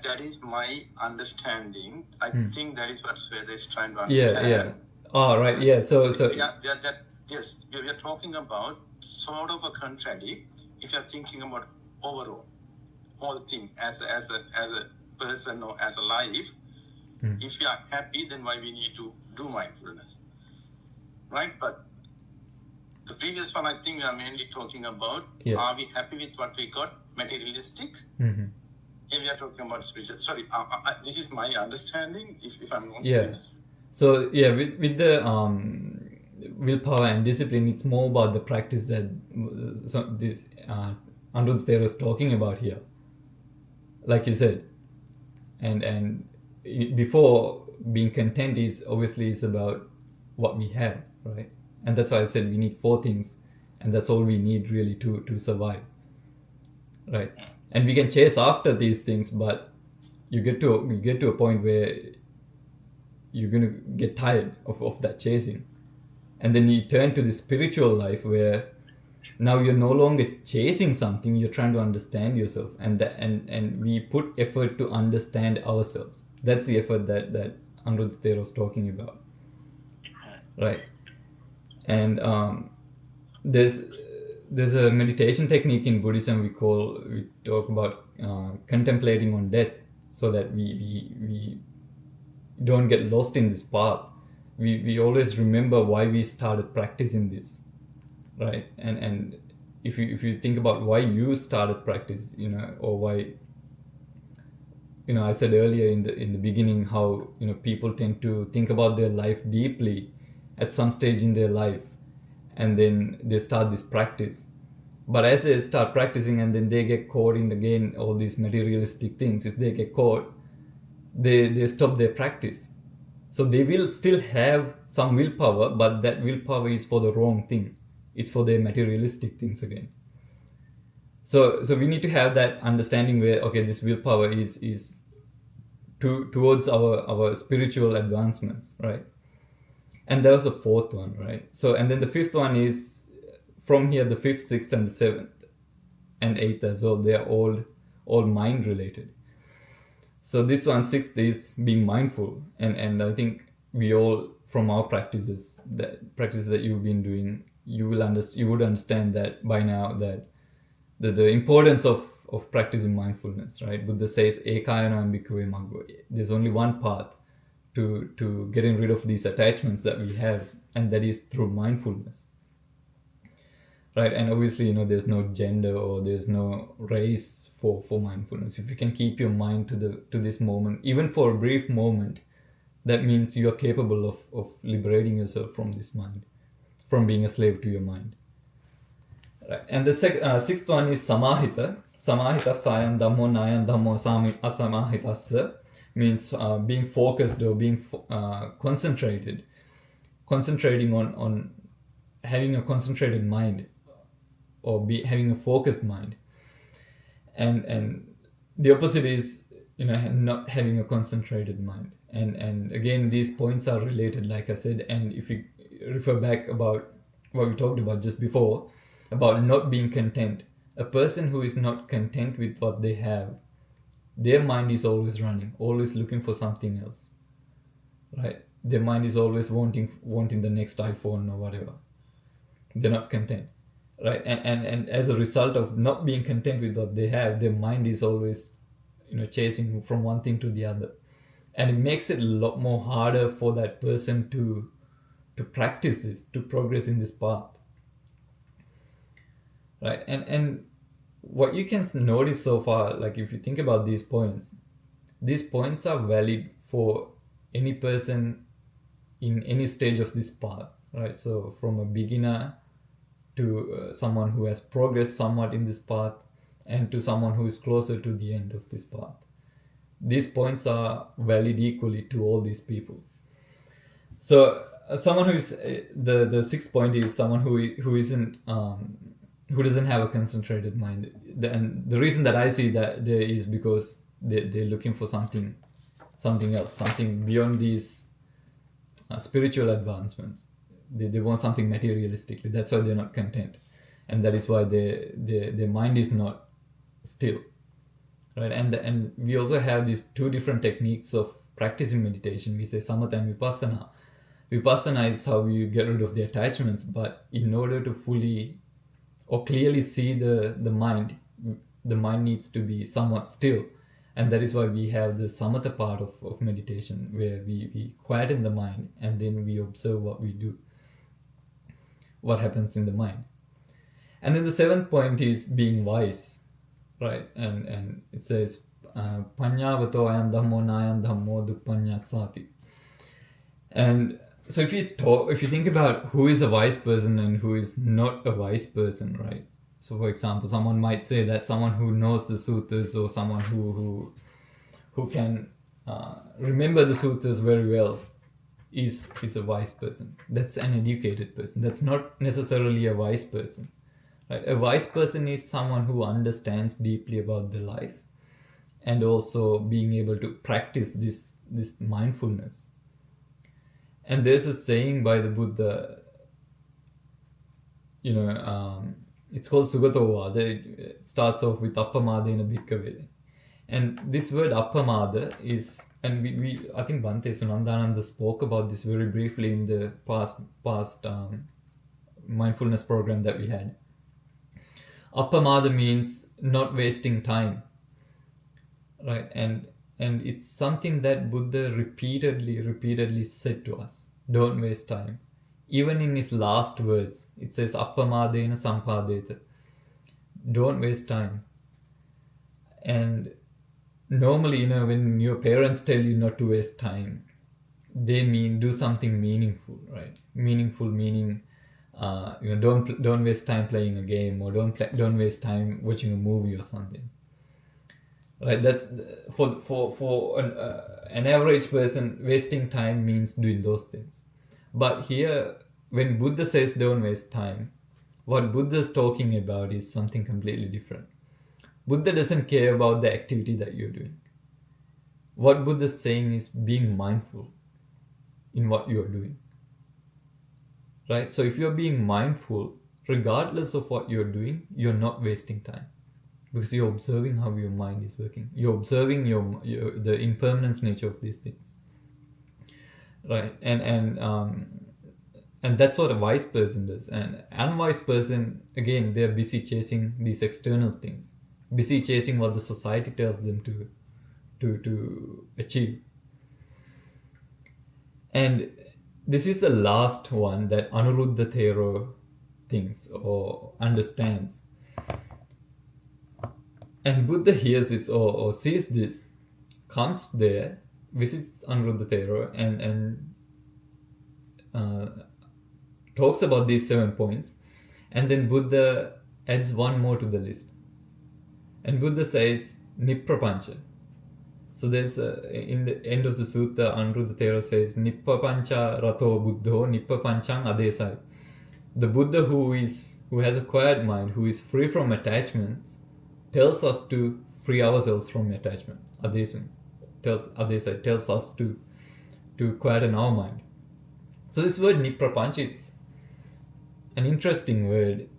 that is my understanding. I think that is what Sweta is trying to understand. Yeah. Oh, right. Yeah. So yes, we are talking about sort of a contradict. If you are thinking about overall whole thing as a person or as a life, if you are happy, then why we need to do mindfulness, right? But the previous one, I think we are mainly talking about, are we happy with what we got, materialistic? Here we are talking about spiritual. Sorry, this is my understanding. If I'm wrong, please. So with the willpower and discipline, it's more about the practice that this Anuruddha was talking about here, like you said, and before being content is obviously is about what we have, right? And that's why I said we need 4 things, and that's all we need really to survive, right? And we can chase after these things, but you get to a point where you're gonna get tired of that chasing, and then you turn to the spiritual life where now you're no longer chasing something, you're trying to understand yourself, and we put effort to understand ourselves. That's the effort that Anuruddha was talking about, right? And there's a meditation technique in Buddhism we talk about contemplating on death, so that we don't get lost in this path. We always remember why we started practicing this, right? And if you think about why you started practice, or why, I said earlier in the beginning how people tend to think about their life deeply at some stage in their life, and then they start this practice. But as they start practicing and then they get caught in again all these materialistic things, if they get caught, they stop their practice. So they will still have some willpower, but that willpower is for the wrong thing. It's for their materialistic things again. So we need to have that understanding where, okay, this willpower is towards our spiritual advancements, right? And that was the 4th one, right? So, and then the 5th one is from here, the 5th, 6th, and the 7th, and 8th as well. They are all mind related. So this one, 6th, is being mindful, and I think we all, from our practices that you've been doing, you would understand that by now, that the importance of practicing mindfulness, right? Buddha says ekayana bhikkhave maggo. There's only one path to getting rid of these attachments that we have, and that is through mindfulness, right? And obviously, there's no gender or there's no race for mindfulness. If you can keep your mind to this moment, even for a brief moment, that means you are capable of liberating yourself from this mind, from being a slave to your mind, right? And the 6th one is samahita. Samahita sayam dhammo nayam dhammo asamahitassa, means being focused or being concentrating on having a concentrated mind, or having a focused mind. And the opposite is not having a concentrated mind. And again, these points are related, like I said. And if you refer back about what we talked about just before, about not being content, a person who is not content with what they have, their mind is always running, always looking for something else, right? Their mind is always wanting the next iPhone or whatever. They're not content, right? And as a result of not being content with what they have, their mind is always chasing from one thing to the other, and it makes it a lot more harder for that person to practice this, to progress in this path, right? And what you can notice so far, like if you think about these points are valid for any person in any stage of this path, right? So from a beginner to someone who has progressed somewhat in this path, and to someone who is closer to the end of this path, these points are valid equally to all these people. So someone who is the 6th point is someone who isn't who doesn't have a concentrated mind. And the reason that I see that there is because they're looking for something else, something beyond these spiritual advancements. They want something materialistically. That's why they're not content, and that is why their mind is not still. right? And we also have these two different techniques of practicing meditation. We say samatha and vipassana. Vipassana is how you get rid of the attachments, but in order to fully or clearly see the mind needs to be somewhat still. And that is why we have the samatha part of meditation, where we quieten the mind and then we observe what we do, what happens in the mind. And then the seventh point is being wise, right? And it says, Panyavato ayam dhammo nayam dhammo duppanya sati. And so if you think about who is a wise person and who is not a wise person, right? So for example, someone might say that someone who knows the suttas or someone who can remember the suttas very well is a wise person. That's an educated person. That's not necessarily a wise person. Right? A wise person is someone who understands deeply about the life and also being able to practice this mindfulness. And there's a saying by the Buddha, it's called Sugatova. It starts off with appamadena bhikkave. And this word appamada is, and we I think Bhante Sunandananda spoke about this very briefly in the past mindfulness program that we had. Appamada means not wasting time, right? And it's something that Buddha repeatedly said to us. Don't waste time. Even in his last words, it says appamadena sampadeta. Don't waste time. And normally, when your parents tell you not to waste time, they mean do something meaningful, right? Meaningful meaning, don't waste time playing a game, or don't waste time watching a movie or something. Right? That's for an average person. Wasting time means doing those things. But here, when Buddha says don't waste time, what Buddha is talking about is something completely different. Buddha doesn't care about the activity that you're doing. What Buddha is saying is being mindful in what you're doing. Right? So if you're being mindful, regardless of what you're doing, you're not wasting time. Because you're observing how your mind is working. You're observing the impermanence nature of these things. Right? And that's what a wise person does. And unwise person, again, they're busy chasing these external things. Busy chasing what the society tells them to achieve. And this is the last one that Anuruddha Thero thinks or understands. And Buddha hears this or sees this, comes there, visits Anuruddha Thero and talks about these 7 points. And then Buddha adds one more to the list. And Buddha says, Nipprapancha. So there's in the end of the sutta, Anuruddha Thero says, Nippapancha rato buddho, nippapanchang adesai. The Buddha who has a quiet mind, who is free from attachments, tells us to free ourselves from attachment. Adesai tells us to quieten our mind. So this word Nipprapancha, it's an interesting word.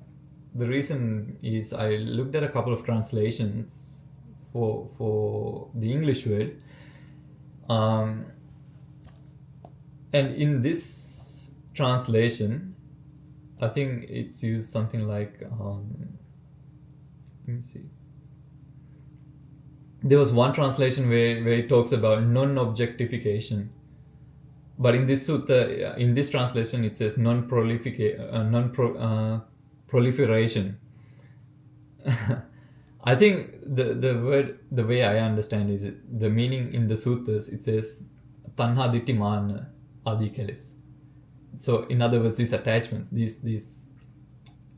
The reason is I looked at a couple of translations for the English word, and in this translation, I think it's used something like let me see. There was one translation where it talks about non-objectification, but in this sutta, in this translation, it says proliferation. I think the word, the way I understand is the meaning in the suttas, it says tanha ditthi mana adi keles. So in other words, these attachments, these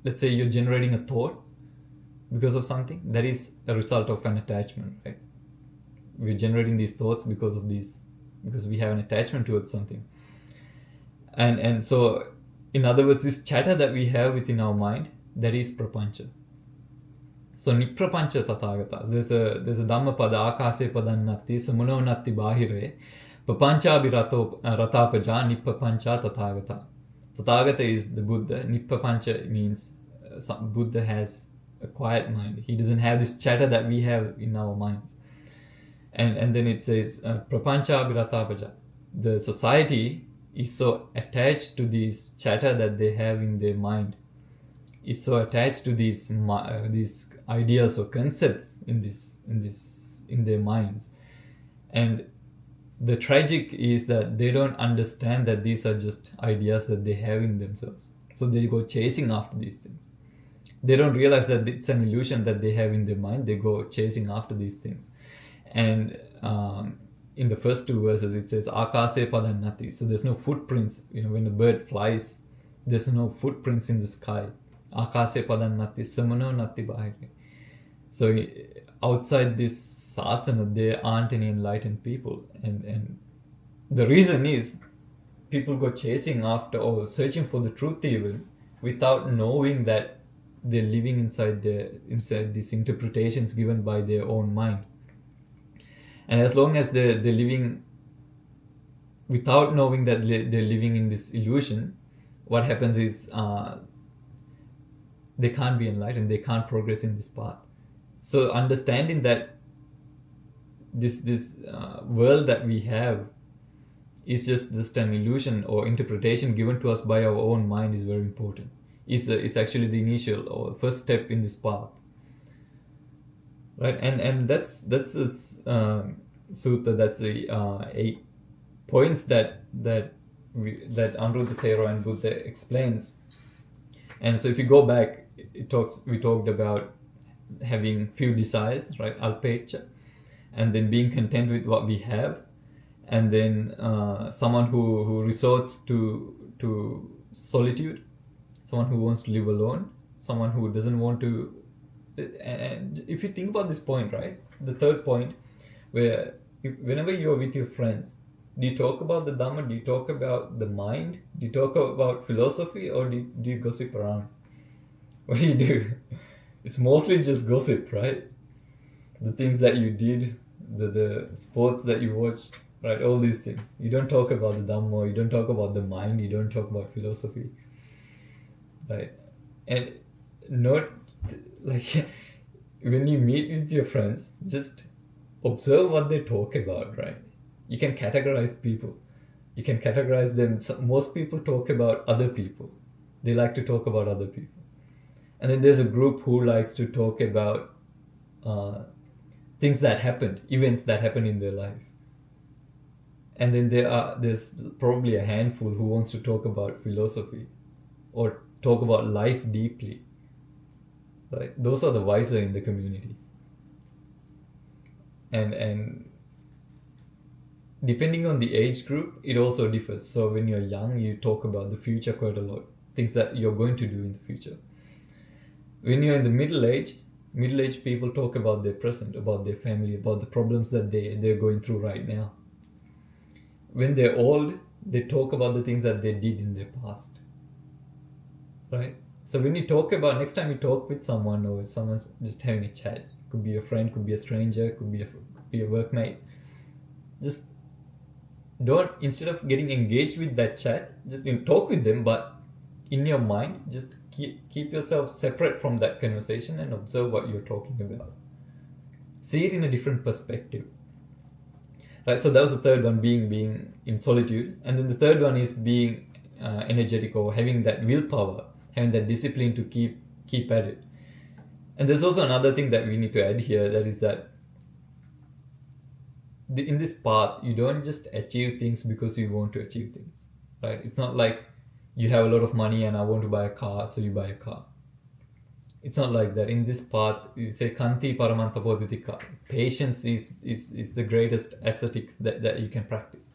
let's say you're generating a thought because of something, that is a result of an attachment, right? We're generating these thoughts because we have an attachment towards something. And so in other words, this chatter that we have within our mind, that is prapancha. So Nipprapancha Tathagata. There's a Dhammapada Akase Padannati Samunonati Bahire Papancha Ratapaja Nippapancha Tathagata. Tathagata is the Buddha. Nippapancha means Buddha has a quiet mind. He doesn't have this chatter that we have in our minds. And then it says prapancha abhiratapaja. The society is so attached to this chatter that they have in their mind, is so attached to these ideas or concepts in their minds. And the tragic is that they don't understand that these are just ideas that they have in themselves. So they go chasing after these things. They don't realize that it's an illusion that they have in their mind. They go chasing after these things. And in the first two verses, it says akase padannati. So there's no footprints. When a bird flies, there's no footprints in the sky. Akase padannati samano nati bahire. So outside this sasana, there aren't any enlightened people. And the reason is people go chasing after or searching for the truth even without knowing that they're living inside these interpretations given by their own mind. And as long as they're living without knowing that they're living in this illusion, what happens is they can't be enlightened, they can't progress in this path. So understanding that this world that we have is just an illusion or interpretation given to us by our own mind is very important. It's actually the initial or first step in this path, right? And that's this sutta. That's the 8 points that Anuruddha Thero and Buddha explains. And so if you go back, we talked about having few desires, right? Alpecha, and then being content with what we have, and then someone who resorts to solitude, someone who wants to live alone, someone who doesn't want to. And if you think about this point, right, the third point, where whenever you're with your friends, do you talk about the Dhamma? Do you talk about the mind? Do you talk about philosophy, or do you gossip around? What do you do? It's mostly just gossip, right? The things that you did, the sports that you watched, right? All these things. You don't talk about the Dhamma, you don't talk about the mind, you don't talk about philosophy, right? And not like when you meet with your friends, just observe what they talk about, right? You can categorize people. You can categorize them. So most people talk about other people. They like to talk about other people. And then there's a group who likes to talk about things that happened, events that happened in their life. And then there's probably a handful who wants to talk about philosophy or talk about life deeply. Right? Those are the wiser in the community. And depending on the age group, it also differs. So when you're young, you talk about the future quite a lot, things that you're going to do in the future. When you're in the middle-aged people talk about their present, about their family, about the problems that they're going through right now. When they're old, they talk about the things that they did in their past, right? So when you talk about, next time you talk with someone or someone's just having a chat, could be a friend, could be a stranger, could be a workmate, just don't, instead of getting engaged with that chat, just talk with them, but in your mind, just keep yourself separate from that conversation and observe what you're talking about. See it in a different perspective. Right, so that was the third one, being in solitude. And then the third one is being energetic, or having that willpower, having that discipline to keep at it. And there's also another thing that we need to add here, that is that in this path, you don't just achieve things because you want to achieve things, right? It's not like you have a lot of money and I want to buy a car, so you buy a car. It's not like that. In this path, you say kanti paramanta bodhitika. Patience is the greatest ascetic that you can practice.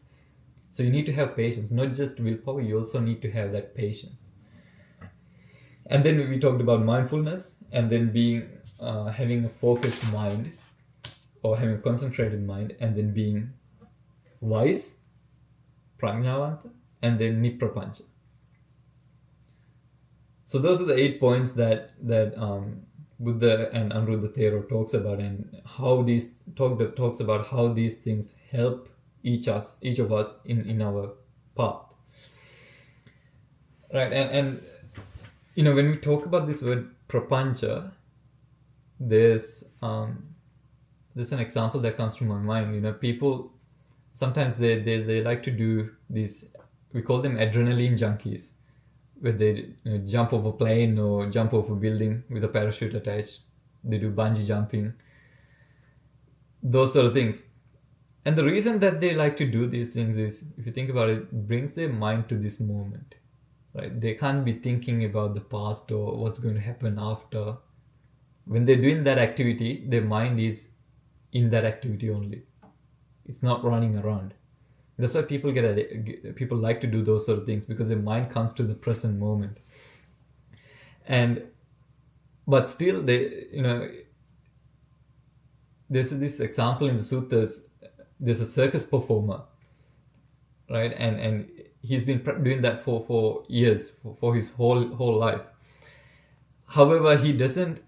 So you need to have patience, not just willpower, you also need to have that patience. And then we talked about mindfulness, and then having a focused mind, or having a concentrated mind, and then being wise, prajnavanta, and then niprapancha. So those are the 8 points that Buddha and Anuruddha Thero talks about, and how talks about how these things help each of us in our path. Right, and when we talk about this word prapancha, there's an example that comes to my mind. People sometimes they like to do these, we call them adrenaline junkies, where they jump off a plane or jump off a building with a parachute attached. They do bungee jumping, those sort of things. And the reason that they like to do these things is, if you think about it, it brings their mind to this moment, right? They can't be thinking about the past or what's going to happen after. When they're doing that activity, their mind is in that activity only. It's not running around. That's why people like to do those sort of things, because their mind comes to the present moment. But still, there's this example in the suttas. There's a circus performer, right? And he's been doing that for years, for his whole life. However, he doesn't.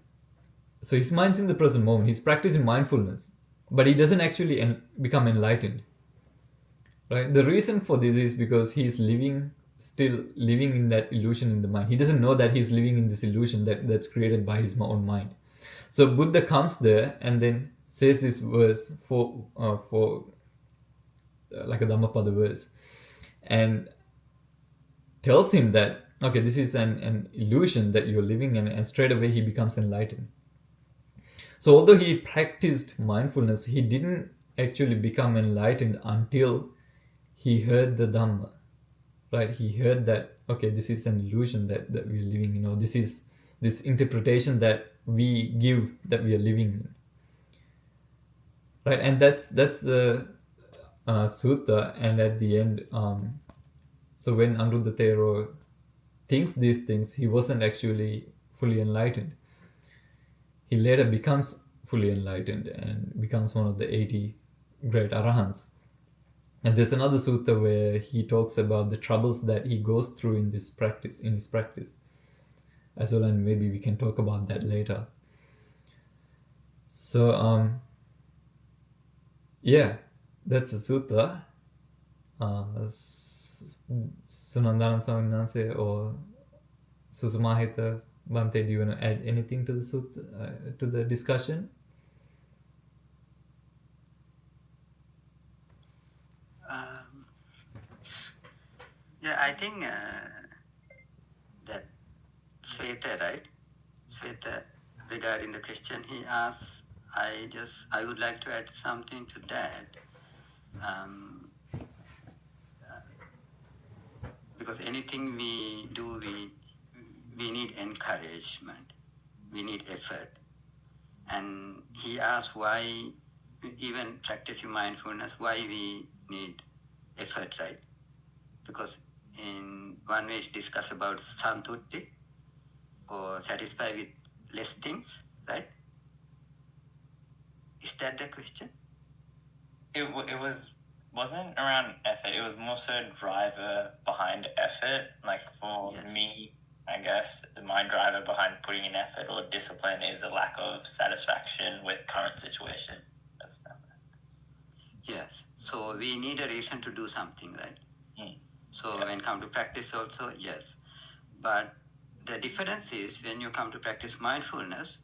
So his mind's in the present moment. He's practicing mindfulness, but he doesn't actually become enlightened. Right? The reason for this is because he's still living in that illusion in the mind. He doesn't know that he's living in this illusion that's created by his own mind. So Buddha comes there and then says this verse for like a Dhammapada verse, and tells him that, okay, this is an illusion that you're living in, and straight away he becomes enlightened. So although he practiced mindfulness, he didn't actually become enlightened until he heard the Dhamma, right? He heard that, okay, this is an illusion that we're living in, or this is this interpretation that we give that we are living in, right? And that's the sutta. And at the end, so when Anuruddha Thero thinks these things, he wasn't actually fully enlightened. He later becomes fully enlightened and becomes one of the 80 great arahants. And there's another sutta where he talks about the troubles that he goes through in his practice as well, and maybe we can talk about that later. So yeah, that's a sutta. Sunandanan Swaminase or Susumahita Bante, do you want to add anything to the sutta, to the discussion? Yeah, I think that Sweta, right? Sweta, regarding the question he asked, I would like to add something to that. Because anything we do, we need encouragement, we need effort. And he asked why, even practicing mindfulness, why we need effort, right? Because in one way it discuss about santutti, or satisfied with less things, right? Is that the question? It wasn't around effort. It was more so driver behind effort. Like for me, I guess my driver behind putting in effort or discipline is a lack of satisfaction with current situation. Yes. So we need a reason to do something, right? So when come to practice also, yes. But the difference is when you come to practice mindfulness,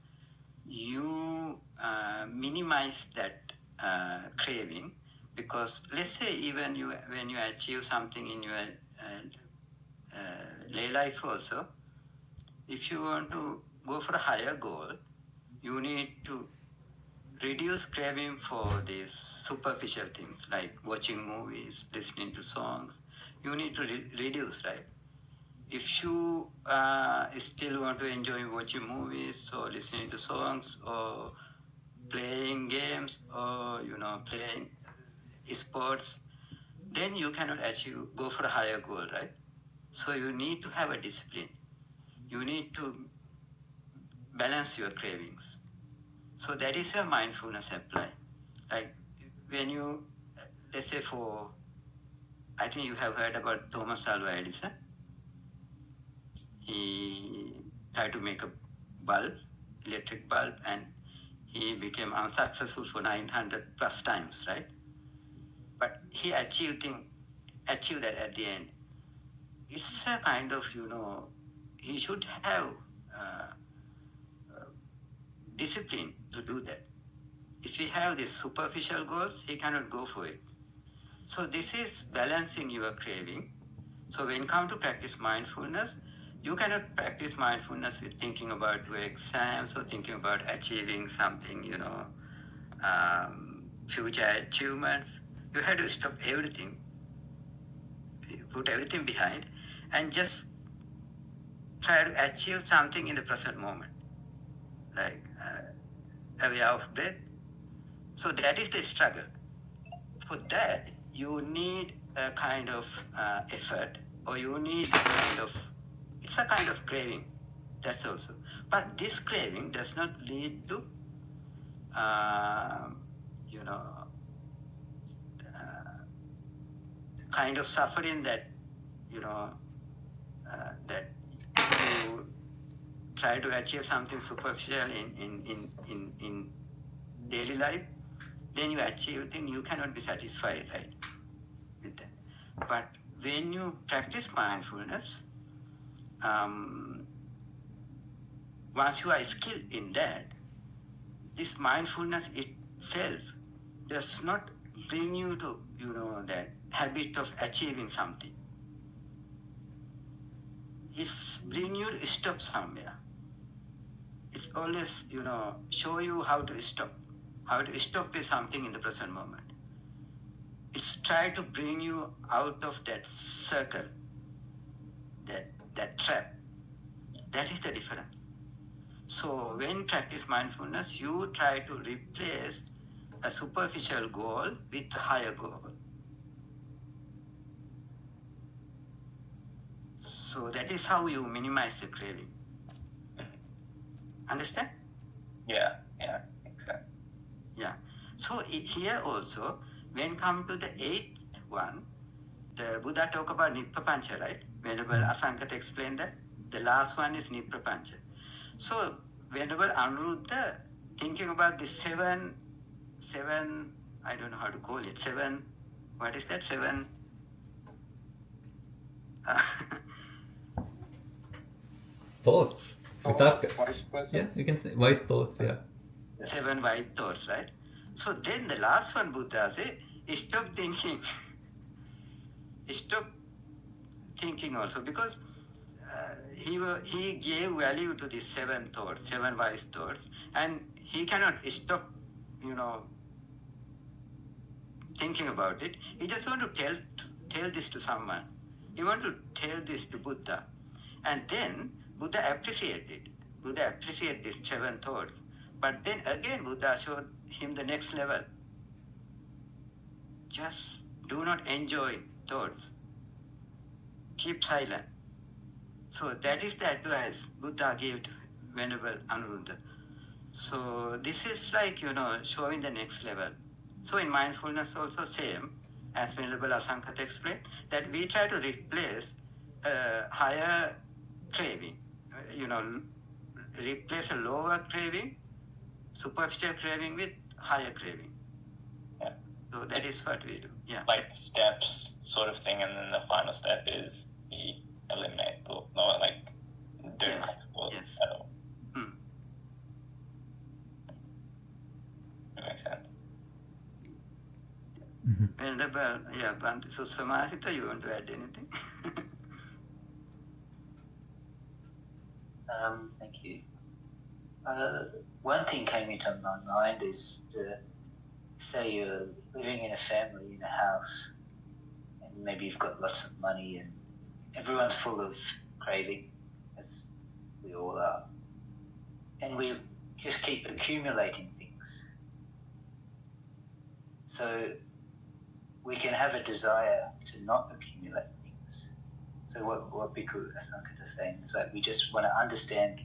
you minimize that craving, because let's say even when you achieve something in your lay life also, if you want to go for a higher goal, you need to reduce craving for these superficial things like watching movies, listening to songs. You need to reduce, right? If you still want to enjoy watching movies or listening to songs or playing games or playing sports, then you cannot go for a higher goal, right? So you need to have a discipline. You need to balance your cravings. So that is a mindfulness apply. Like when you, let's say I think you have heard about Thomas Alva Edison. He tried to make a bulb, electric bulb, and he became unsuccessful for 900 plus times, right? But he achieved that at the end. It's a kind of, he should have discipline to do that. If he have these superficial goals, he cannot go for it. So this is balancing your craving. So when you come to practice mindfulness, you cannot practice mindfulness with thinking about your exams or thinking about achieving something, future achievements. You have to stop everything, put everything behind, and just try to achieve something in the present moment, like aware of breath. So that is the struggle. For that, you need a kind of effort, or you need it's a kind of craving, that's also. But this craving does not lead to, kind of suffering that, that you try to achieve something superficial in daily life, then you achieve things, you cannot be satisfied, right, with that. But when you practice mindfulness, once you are skilled in that, this mindfulness itself does not bring you to, that habit of achieving something. It's bring you to stop somewhere. It's always, show you how to stop with something in the present moment. It's try to bring you out of that circle, that trap. That is the difference. So when practice mindfulness, you try to replace a superficial goal with a higher goal. So that is how you minimize the craving. Understand? Yeah, exactly. Yeah. So here also, when come to the eighth one, the Buddha talk about Nippapancha, right? Venerable Asankata explained that. The last one is Nippapancha. So Venerable Anuruddha thinking about the seven, I don't know how to call it, seven, what is that, seven? Thoughts. Without, Wise person. yeah, you can say wise thoughts, yeah. 7 wise thoughts, right? So then the last one Buddha say, stop thinking. Stop thinking also, because he gave value to these 7 thoughts, 7 wise thoughts, and he cannot stop, thinking about it. He just want to tell this to someone. He want to tell this to Buddha. And then Buddha appreciated these 7 thoughts. But then again Buddha showed him the next level. Just do not enjoy thoughts. Keep silent. So that is the advice Buddha gave to Venerable Anuruddha. So this is like, showing the next level. So in mindfulness also same, as Venerable Asankata explained, that we try to replace higher craving, replace a lower craving, superficial craving with higher craving. Yeah. So that is what we do. Yeah. Like steps sort of thing, and then the final step is you eliminate thought, not like don't Yes. thoughts Yes. at all. That makes sense. Venerable, Bhante Susamahita, you want to add anything? Thank you. One thing came into my mind is say you're living in a family in a house, and maybe you've got lots of money, and everyone's full of craving, as we all are, and we just keep accumulating things. So we can have a desire to not accumulate things. So what Bhikkhu Asankata is saying is that we just want to understand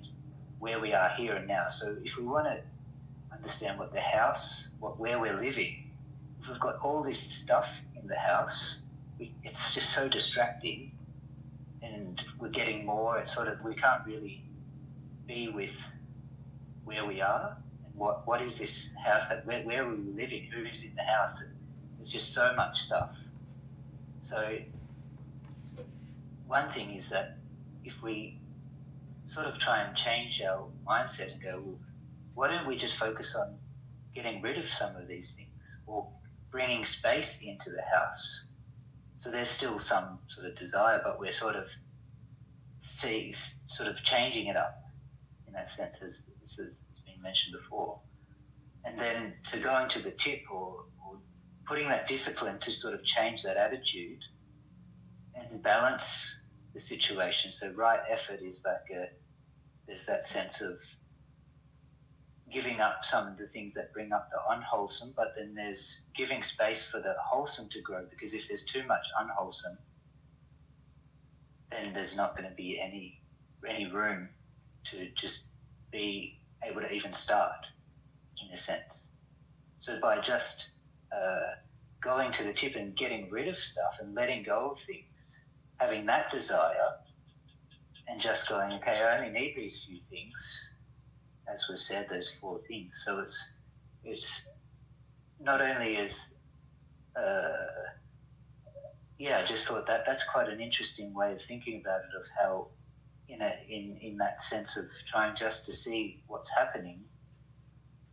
where we are here and now. So if we want to understand what the house, where we're living, if we've got all this stuff in the house, it's just so distracting, and we're getting more. It's sort of, we can't really be with where we are and what is this house, that where are we living, who is in the house. There's just so much stuff. So one thing is that if we sort of try and change our mindset and go, well, why don't we just focus on getting rid of some of these things or bringing space into the house? So there's still some sort of desire, but we're sort of changing it up in that sense, as has been mentioned before. And then to going to the tip or putting that discipline to sort of change that attitude and balance the situation. So right effort is like there's that sense of giving up some of the things that bring up the unwholesome, but then there's giving space for the wholesome to grow, because if there's too much unwholesome, then there's not going to be any room to just be able to even start, in a sense. So by just going to the tip and getting rid of stuff and letting go of things, having that desire and just going, okay, I only need these few things, as was said, those 4 things. So it's not only is, I just thought that's quite an interesting way of thinking about it, of how in that sense of trying just to see what's happening,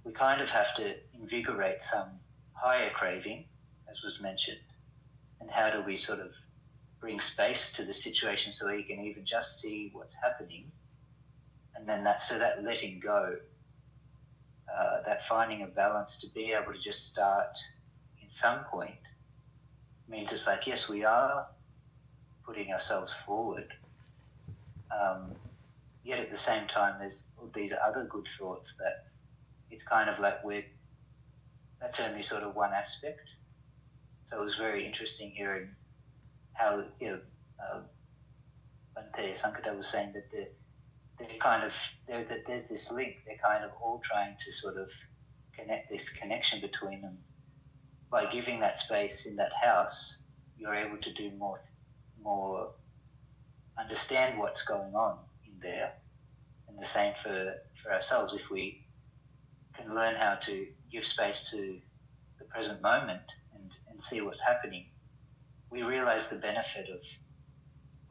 we kind of have to invigorate some higher craving, as was mentioned. And how do we sort of bring space to the situation so we can even just see what's happening? And then that letting go, that finding a balance to be able to just start in some point, means it's like, yes, we are putting ourselves forward, yet at the same time there's these other good thoughts that it's kind of like that's only sort of one aspect. So it was very interesting hearing how Bhante Sankata was saying that there's this link. They're kind of all trying to sort of connect this connection between them. By giving that space in that house, you're able to do more understand what's going on in there. And the same for ourselves. If we can learn how to give space to the present moment and see what's happening, we realize the benefit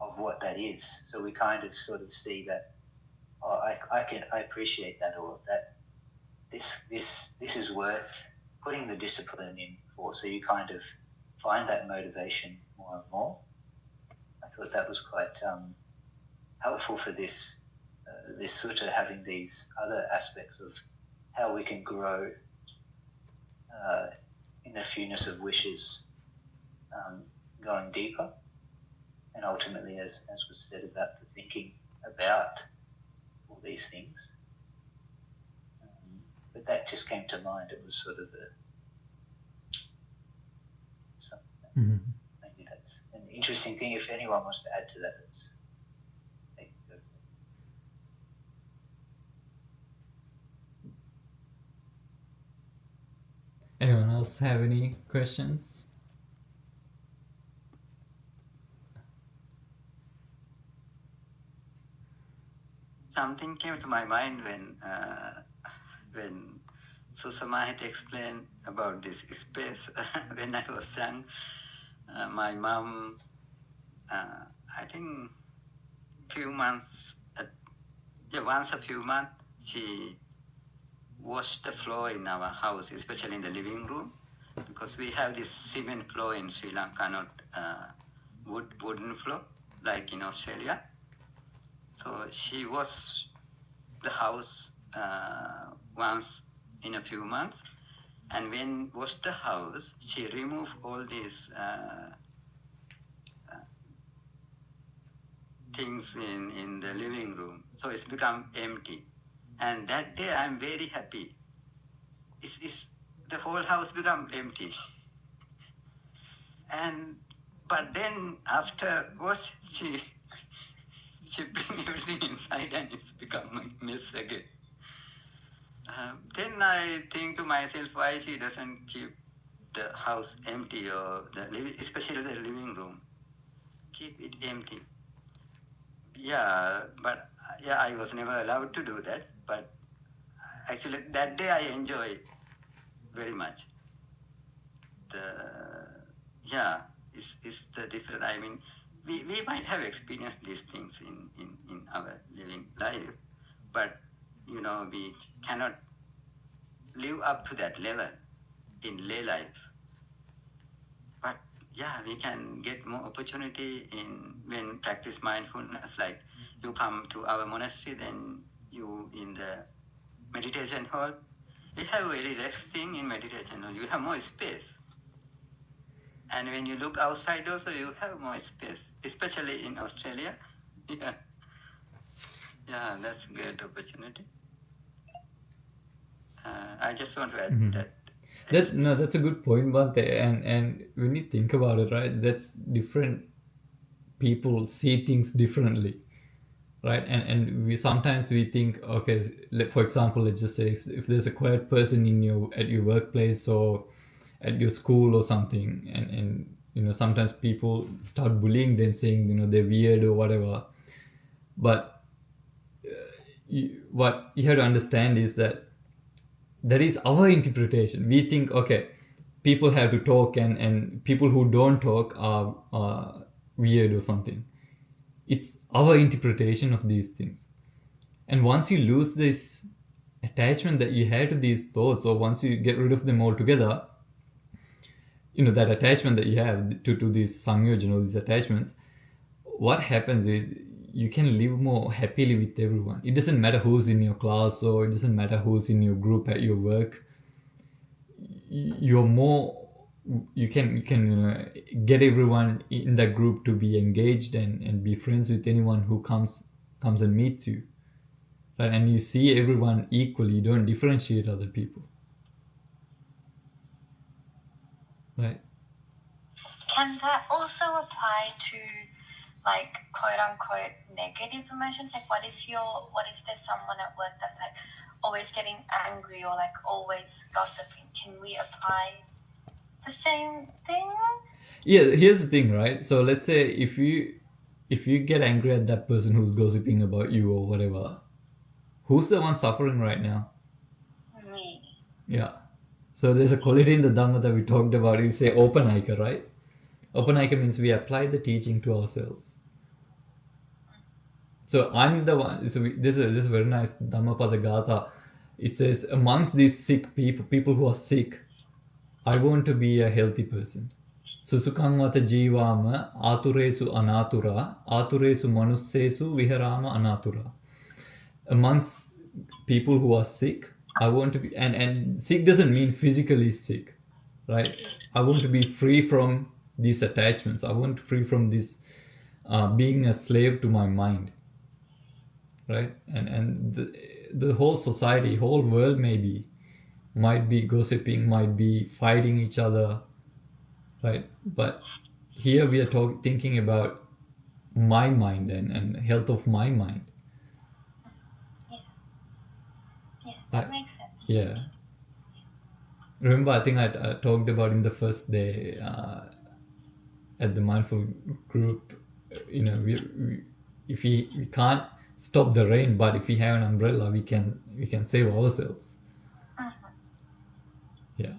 of what that is. So we kind of sort of see that, I appreciate that, or that this is worth putting the discipline in for. So you kind of find that motivation more and more. I thought that was quite helpful for this sutta, having these other aspects of how we can grow in the fewness of wishes, going deeper, and ultimately, as was said, about the thinking about all these things. But that just came to mind. It was sort of maybe that's an interesting thing. If anyone wants to add to that, Anyone else have any questions? Something came to my mind when Susama had explained about this space. When I was young, my mom, I think once a few months, she washed the floor in our house, especially in the living room, because we have this cement floor in Sri Lanka, not wooden floor like in Australia. So she washed the house once in a few months, and when washed the house, she removed all these things in the living room, so it's become empty. And that day I'm very happy. It's the whole house become empty. But then after wash, she bring everything inside and it's become a mess again. Then I think to myself, why she doesn't keep the house empty, or especially the living room, keep it empty. But I was never allowed to do that. But actually, that day I enjoyed very much. It's the different. I mean, we might have experienced these things in our living life, but we cannot live up to that level in lay life. But yeah, we can get more opportunity when practice mindfulness. Like you come to our monastery, then you in the meditation hall. We have very less thing in meditation hall. You have more space. And when you look outside also, you have more space, especially in Australia. Yeah, yeah, that's a great opportunity. I just want to add that. That's a good point, Bante. And when you think about it, right, that's different people see things differently, right? And we sometimes we think, okay, for example, let's just say if there's a quiet person at your workplace or at your school or something, and sometimes people start bullying them, saying they're weird or whatever. But what you have to understand is that is our interpretation. We think, okay, people have to talk, and people who don't talk are weird or something. It's our interpretation of these things. And once you lose this attachment that you had to these thoughts, or once you get rid of them altogether, that attachment that you have to these samyojana, these attachments, what happens is you can live more happily with everyone. It doesn't matter who's in your class, or it doesn't matter who's in your group at your work. You can get everyone in that group to be engaged and be friends with anyone who comes and meets you, right? And you see everyone equally. You don't differentiate other people, right? Can that also apply to, like, quote unquote negative emotions? Like, what if there's someone at work that's like always getting angry or like always gossiping? Can we apply the same thing? Yeah, here's the thing, right? So let's say if you get angry at that person who's gossiping about you or whatever, who's the one suffering right now? Me. Yeah. So there's a quality in the Dhamma that we talked about. You say open-aika, right? Open-aika means we apply the teaching to ourselves. So I'm the one. So this is very nice Dhammapada Gatha. It says, amongst these sick people who are sick, I want to be a healthy person. Susukang vata jivama aturesu anatura aturesu manussesu viharama anatura. Amongst people who are sick, I want to be, and sick doesn't mean physically sick, right? I want to be free from these attachments. I want free from this being a slave to my mind, right? And the whole society, whole world might be gossiping, might be fighting each other, right? But here we are thinking about my mind and health of my mind. Yeah, that makes sense. Yeah. Remember, I think I talked about in the first day at the mindful group, if we can't stop the rain, but if we have an umbrella, we can save ourselves. Yeah.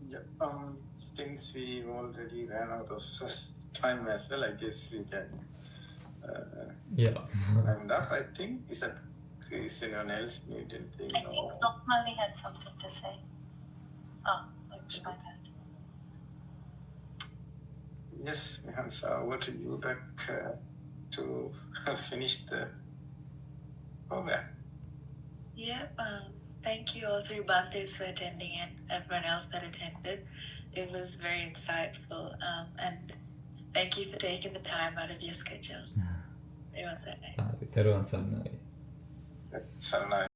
Yeah. Since we already ran out of time as well, I guess we can end up. I think is anyone else need anything? I think Lokmali had something to say. Oh, oops, my bad. Yes, Mihansa, over to you back to finish the program. Yeah, thank you all three Bantes for attending and everyone else that attended. It was very insightful, and thank you for taking the time out of your schedule. Everyone said night. Everyone said night. Sarnai.